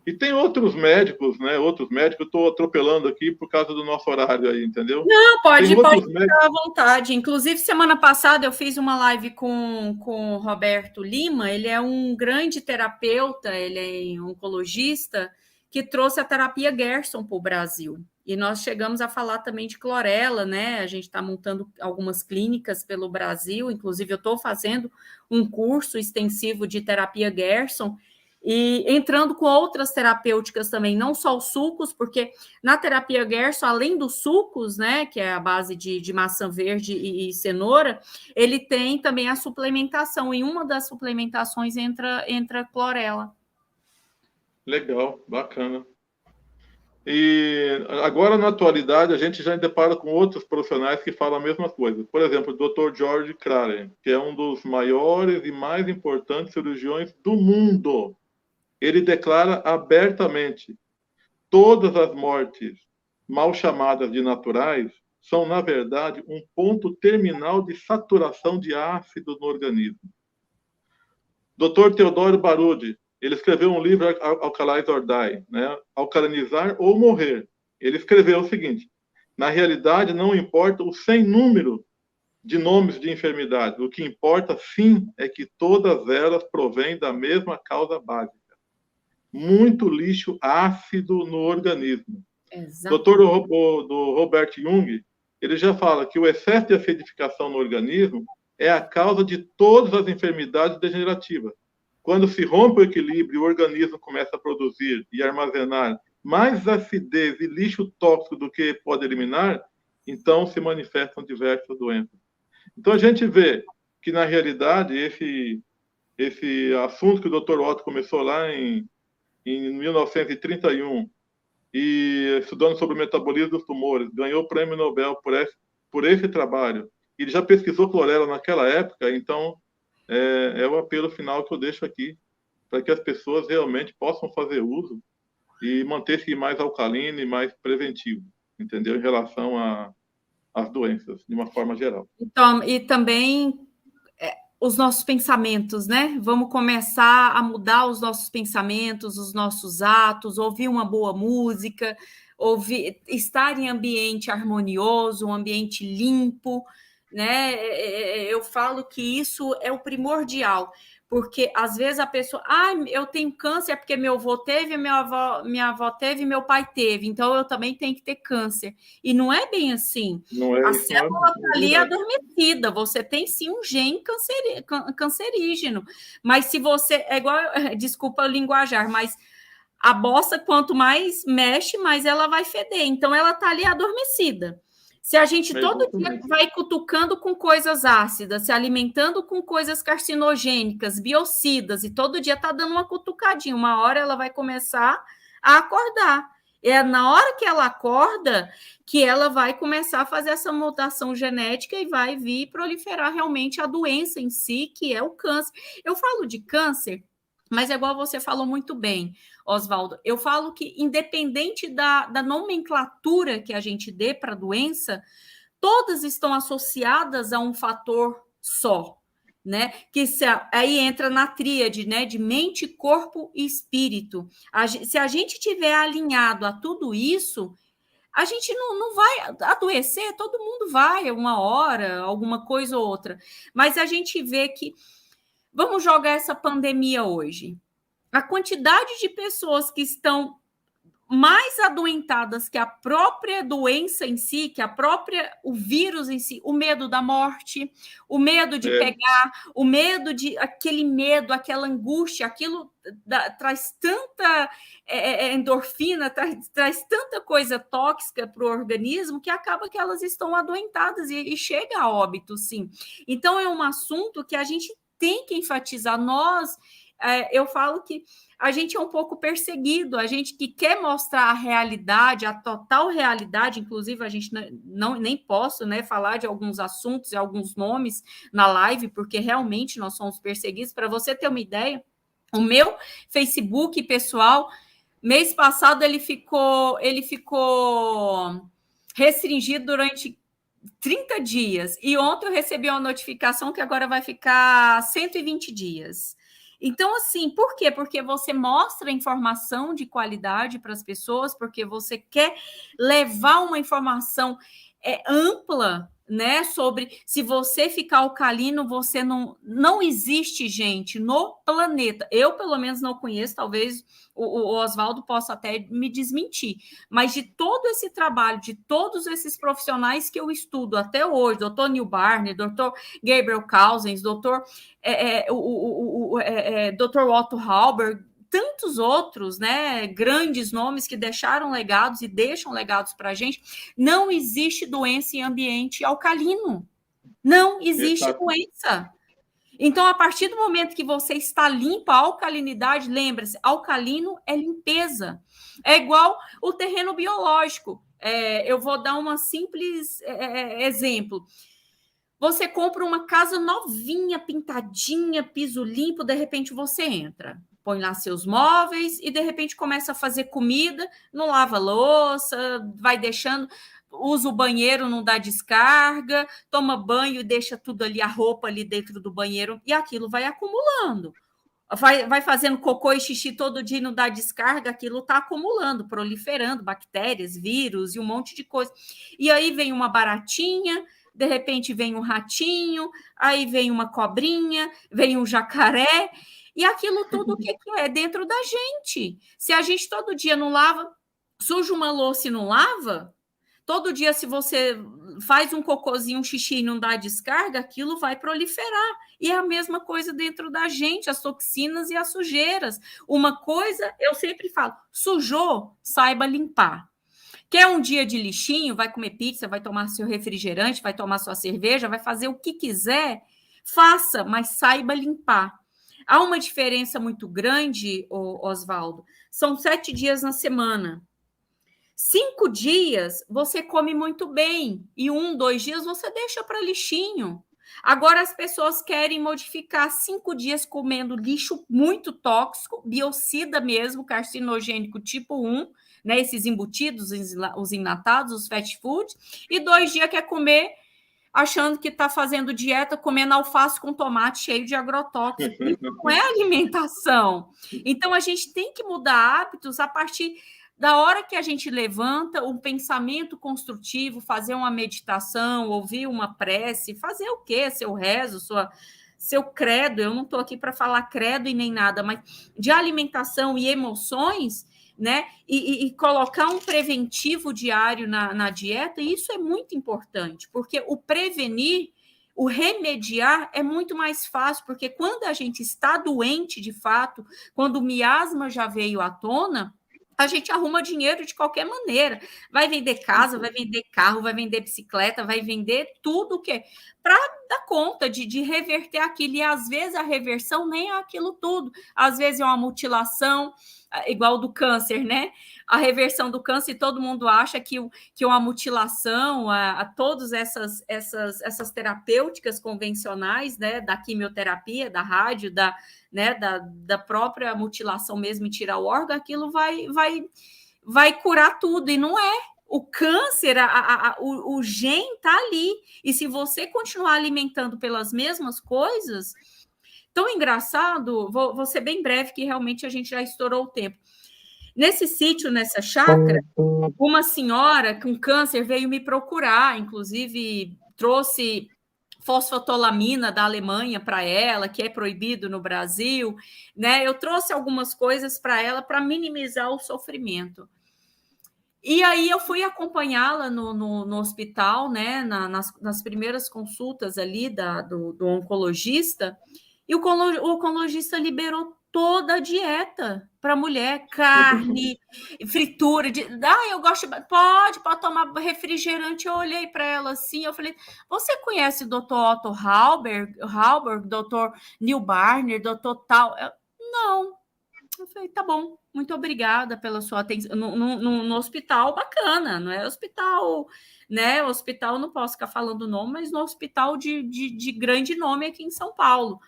Speaker 2: E tem outros médicos, né? Outros médicos, eu estou atropelando aqui por causa do nosso horário aí, entendeu?
Speaker 1: Não, pode ficar à vontade. Inclusive, semana passada eu fiz uma live com o Roberto Lima, ele é um grande terapeuta, ele é oncologista, que trouxe a terapia Gerson para o Brasil. E nós chegamos a falar também de clorela, né? A gente está montando algumas clínicas pelo Brasil, inclusive eu estou fazendo um curso extensivo de terapia Gerson, e entrando com outras terapêuticas também, não só os sucos, porque na terapia Gerson, além dos sucos, né, que é a base de maçã verde e cenoura, ele tem também a suplementação, e uma das suplementações entra clorela.
Speaker 2: Legal, bacana. E agora, na atualidade, a gente já depara com outros profissionais que falam a mesma coisa. Por exemplo, o Dr. George Craren, que é um dos maiores e mais importantes cirurgiões do mundo. Ele declara abertamente: todas as mortes mal chamadas de naturais são, na verdade, um ponto terminal de saturação de ácido no organismo. Dr. Teodoro Barudi, ele escreveu um livro, Alkalize or Die, né? Alcalinizar ou Morrer. Ele escreveu o seguinte: na realidade, não importa o sem número de nomes de enfermidades, o que importa, sim, é que todas elas provêm da mesma causa básica. Muito lixo ácido no organismo. Doutor do Robert Jung, ele já fala que o excesso de acidificação no organismo é a causa de todas as enfermidades degenerativas. Quando se rompe o equilíbrio, o organismo começa a produzir e armazenar mais acidez e lixo tóxico do que pode eliminar, então se manifestam diversas doenças. Então a gente vê que, na realidade, esse assunto que o Dr. Otto começou lá em 1931, e estudando sobre o metabolismo dos tumores, ganhou o prêmio Nobel por esse trabalho. Ele já pesquisou clorela naquela época, então é o apelo final que eu deixo aqui, para que as pessoas realmente possam fazer uso e manter-se mais alcalino e mais preventivo, entendeu? Em relação às doenças, de uma forma geral.
Speaker 1: Então, e também os nossos pensamentos, né? Vamos começar a mudar os nossos pensamentos, os nossos atos, ouvir uma boa música, estar em ambiente harmonioso, um ambiente limpo, né? Eu falo que isso é o primordial, porque às vezes a pessoa, eu tenho câncer porque meu avô teve, minha avó teve, meu pai teve, então eu também tenho que ter câncer. E não é bem assim.
Speaker 2: Não é
Speaker 1: A
Speaker 2: isso, não
Speaker 1: célula está
Speaker 2: é
Speaker 1: ali
Speaker 2: verdade.
Speaker 1: adormecida, você tem sim um gene cancerígeno, mas se você, é igual, desculpa o linguajar, mas a bosta, quanto mais mexe, mais ela vai feder. Então, ela está ali adormecida. Se a gente todo dia vai cutucando com coisas ácidas, se alimentando com coisas carcinogênicas, biocidas, e todo dia está dando uma cutucadinha, uma hora ela vai começar a acordar. É na hora que ela acorda que ela vai começar a fazer essa mutação genética e vai vir proliferar realmente a doença em si, que é o câncer. Eu falo de câncer, mas é igual você falou muito bem, Oswaldo. Eu falo que, independente da nomenclatura que a gente dê para a doença, todas estão associadas a um fator só, né? Que aí entra na tríade, né? De mente, corpo e espírito. Se a gente tiver alinhado a tudo isso, a gente não vai adoecer, todo mundo vai, uma hora, alguma coisa ou outra. Mas a gente vê que, vamos jogar essa pandemia hoje. A quantidade de pessoas que estão mais adoentadas que a própria doença em si, que o vírus em si, o medo da morte, o medo de pegar, o medo aquele medo, aquela angústia, aquilo traz tanta endorfina, traz tanta coisa tóxica para o organismo que acaba que elas estão adoentadas e chega a óbito, sim. Então, é um assunto que a gente tem que enfatizar. Eu falo que a gente é um pouco perseguido, a gente que quer mostrar a realidade, a total realidade, inclusive a gente nem posso, né, falar de alguns assuntos e alguns nomes na live, porque realmente nós somos perseguidos. Para você ter uma ideia, o meu Facebook pessoal, mês passado ele ficou restringido durante 30 dias, e ontem eu recebi uma notificação que agora vai ficar 120 dias. Então, assim, por quê? Porque você mostra informação de qualidade para as pessoas, porque você quer levar uma informação ampla, né? Sobre se você ficar alcalino, você não existe gente no planeta. Eu, pelo menos, não conheço, talvez o Oswaldo possa até me desmentir, mas de todo esse trabalho, de todos esses profissionais que eu estudo até hoje, doutor Neil Barney, doutor Gabriel Cousens, doutor Otto Hauber, tantos outros, né, grandes nomes que deixaram legados e deixam legados para a gente, não existe doença em ambiente alcalino. Não existe doença. Então, a partir do momento que você está limpo, a alcalinidade, lembre-se, alcalino é limpeza. É igual o terreno biológico. Eu vou dar um simples exemplo. Você compra uma casa novinha, pintadinha, piso limpo, de repente você entra, põe lá seus móveis e de repente começa a fazer comida, não lava louça, vai deixando, usa o banheiro, não dá descarga, toma banho e deixa tudo ali, a roupa ali dentro do banheiro, e aquilo vai acumulando. Vai fazendo cocô e xixi todo dia e não dá descarga, aquilo está acumulando, proliferando bactérias, vírus e um monte de coisa. E aí vem uma baratinha, de repente vem um ratinho, aí vem uma cobrinha, vem um jacaré, e aquilo tudo o que é dentro da gente. Se a gente todo dia não lava, suja uma louça e não lava, todo dia se você faz um cocôzinho, um xixi e não dá descarga, aquilo vai proliferar. E é a mesma coisa dentro da gente, as toxinas e as sujeiras. Uma coisa, eu sempre falo, sujou, saiba limpar. Quer um dia de lixinho, vai comer pizza, vai tomar seu refrigerante, vai tomar sua cerveja, vai fazer o que quiser, faça, mas saiba limpar. Há uma diferença muito grande, Oswaldo, são 7 dias na semana. 5 dias você come muito bem e 1, 2 dias você deixa para lixinho. Agora as pessoas querem modificar 5 dias comendo lixo muito tóxico, biocida mesmo, carcinogênico tipo 1, né, esses embutidos, os enlatados, os fast food, e 2 dias quer comer achando que está fazendo dieta, comendo alface com tomate cheio de agrotóxico. Isso não é alimentação. Então, a gente tem que mudar hábitos a partir da hora que a gente levanta, um pensamento construtivo, fazer uma meditação, ouvir uma prece, fazer o quê? Seu rezo, seu credo. Eu não estou aqui para falar credo e nem nada, mas de alimentação e emoções, né? E colocar um preventivo diário na dieta, isso é muito importante, porque o prevenir, o remediar é muito mais fácil, porque quando a gente está doente de fato, quando o miasma já veio à tona, a gente arruma dinheiro de qualquer maneira. Vai vender casa, vai vender carro, vai vender bicicleta, vai vender tudo que para dar conta de reverter aquilo. E às vezes a reversão nem é aquilo tudo. Às vezes é uma mutilação, igual do câncer, né? A reversão do câncer, todo mundo acha que uma mutilação, a todas essas terapêuticas convencionais, né? Da quimioterapia, da rádio, né, da própria mutilação mesmo e tirar o órgão, aquilo vai curar tudo, e não é. O câncer, o gene está ali, e se você continuar alimentando pelas mesmas coisas, tão engraçado, vou ser bem breve, que realmente a gente já estourou o tempo. Nesse sítio, nessa chácara, uma senhora com câncer veio me procurar, inclusive trouxe fosfatolamina da Alemanha para ela, que é proibido no Brasil, né? Eu trouxe algumas coisas para ela para minimizar o sofrimento. E aí eu fui acompanhá-la no hospital, né? Nas primeiras consultas ali do oncologista, e o oncologista liberou toda a dieta para a mulher, carne, fritura. Eu gosto. Pode tomar refrigerante. Eu olhei para ela assim, eu falei: você conhece o Dr. Otto Halberg, Dr. Neil Barner, Dr. Tal? Não. Eu falei: tá bom, muito obrigada pela sua atenção. No hospital bacana, não é hospital, né? Hospital, não posso ficar falando o nome, mas no hospital de grande nome aqui em São Paulo.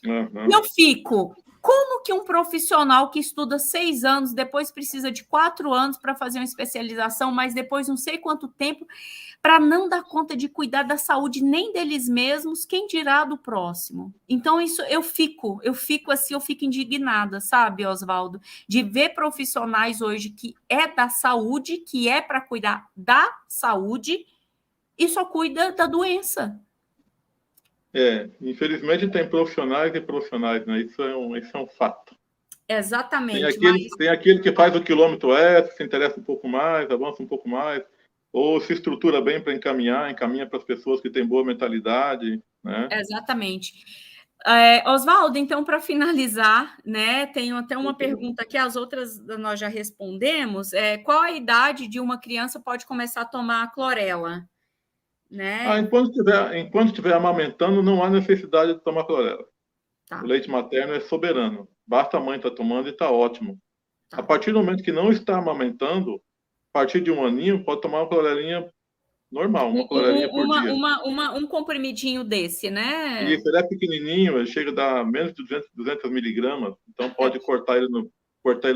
Speaker 2: Uhum.
Speaker 1: E eu fico, como que um profissional que estuda 6 anos, depois precisa de 4 anos para fazer uma especialização, mas depois não sei quanto tempo, para não dar conta de cuidar da saúde nem deles mesmos, quem dirá do próximo? Então, isso eu fico assim, eu fico indignada, sabe, Oswaldo, de ver profissionais hoje que é da saúde, que é para cuidar da saúde, e só cuida da doença.
Speaker 2: Infelizmente tem profissionais e profissionais, né? Isso é um fato.
Speaker 1: Exatamente.
Speaker 2: Tem aquele que faz o quilômetro extra, se interessa um pouco mais, avança um pouco mais, ou se estrutura bem para encaminha para as pessoas que têm boa mentalidade, né?
Speaker 1: Exatamente. Oswaldo, então, para finalizar, né, tenho até uma pergunta que as outras nós já respondemos. Qual a idade de uma criança pode começar a tomar a clorela? Né?
Speaker 2: Enquanto estiver amamentando, não há necessidade de tomar clorela.
Speaker 1: Tá.
Speaker 2: O leite materno é soberano. Basta a mãe estar tomando e está ótimo.
Speaker 1: Tá.
Speaker 2: A partir do momento que não está amamentando, a partir de 1 aninho, pode tomar uma clorelinha normal, uma clorelinha por dia.
Speaker 1: Um comprimidinho desse, né?
Speaker 2: Isso, ele é pequenininho, ele chega a dar menos de 200 miligramas, então pode cortar ele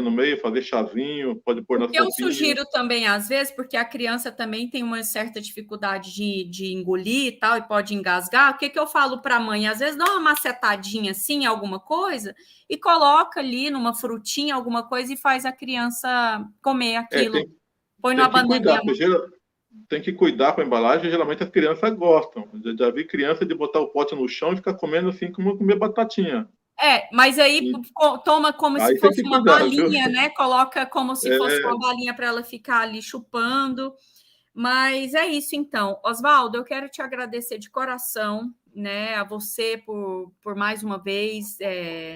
Speaker 2: no meio, fazer chazinho, pode pôr na sopinha.
Speaker 1: Eu sugiro também, às vezes, porque a criança também tem uma certa dificuldade de engolir e tal, e pode engasgar. O que eu falo para a mãe? Às vezes dá uma macetadinha assim, alguma coisa, e coloca ali numa frutinha, alguma coisa, e faz a criança comer aquilo. Põe numa bananinha.
Speaker 2: Tem que cuidar com a embalagem, geralmente as crianças gostam. Já vi criança de botar o pote no chão e ficar comendo assim como comer batatinha.
Speaker 1: Mas aí toma como se fosse uma balinha, viu? Né? Coloca como se fosse uma balinha para ela ficar ali chupando. Mas é isso, então. Oswaldo, eu quero te agradecer de coração, né, a você por mais uma vez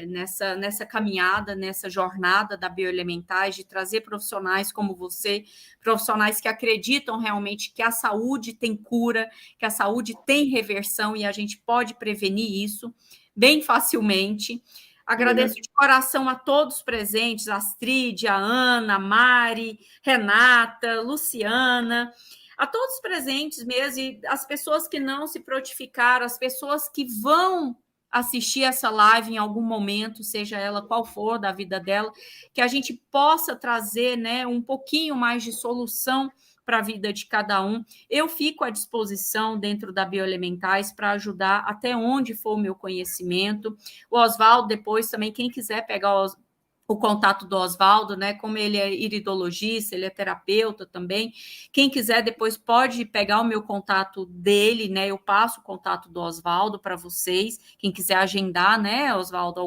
Speaker 1: nessa caminhada, nessa jornada da Bioelementais, de trazer profissionais como você, profissionais que acreditam realmente que a saúde tem cura, que a saúde tem reversão e a gente pode prevenir isso bem facilmente. Agradeço de coração a todos presentes, a Astrid, a Ana, a Mari, Renata, Luciana, a todos presentes mesmo, e as pessoas que não se prontificaram, as pessoas que vão assistir essa live em algum momento, seja ela qual for da vida dela, que a gente possa trazer, né, um pouquinho mais de solução para a vida de cada um. Eu fico à disposição dentro da Bioelementais para ajudar até onde for o meu conhecimento. O Oswaldo, depois também, quem quiser pegar o contato do Oswaldo, né? Como ele é iridologista, ele é terapeuta também. Quem quiser depois pode pegar o meu contato dele, né? Eu passo o contato do Oswaldo para vocês. Quem quiser agendar, né, Oswaldo,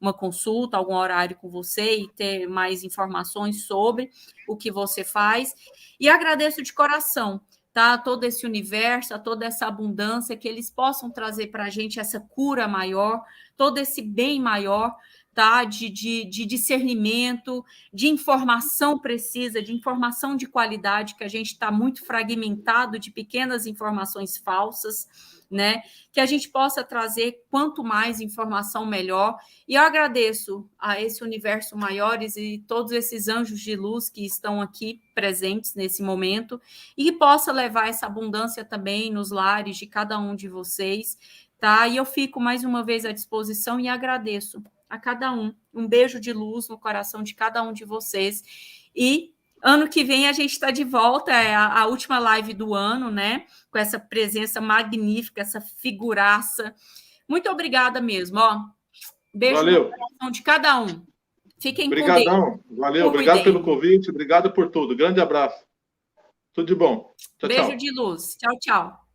Speaker 1: uma consulta, algum horário com você e ter mais informações sobre o que você faz. E agradeço de coração, tá? Todo esse universo, toda essa abundância, que eles possam trazer para a gente essa cura maior, todo esse bem maior, tá? De discernimento, de informação precisa, de informação de qualidade, que a gente está muito fragmentado de pequenas informações falsas, né? Que a gente possa trazer quanto mais informação, melhor. E eu agradeço a esse universo maiores e todos esses anjos de luz que estão aqui presentes nesse momento, e que possa levar essa abundância também nos lares de cada um de vocês, tá? E eu fico mais uma vez à disposição e agradeço a cada um. Um beijo de luz no coração de cada um de vocês. E ano que vem a gente está de volta, é a última live do ano, né? Com essa presença magnífica, essa figuraça. Muito obrigada mesmo, ó. Beijo no
Speaker 2: Valeu.
Speaker 1: coração de cada um. Fiquem com Deus.
Speaker 2: Obrigadão. Valeu. Obrigado pelo convite. Obrigado por tudo. Grande abraço. Tudo de bom. Tchau,
Speaker 1: Beijo
Speaker 2: tchau.
Speaker 1: de luz. Tchau, tchau.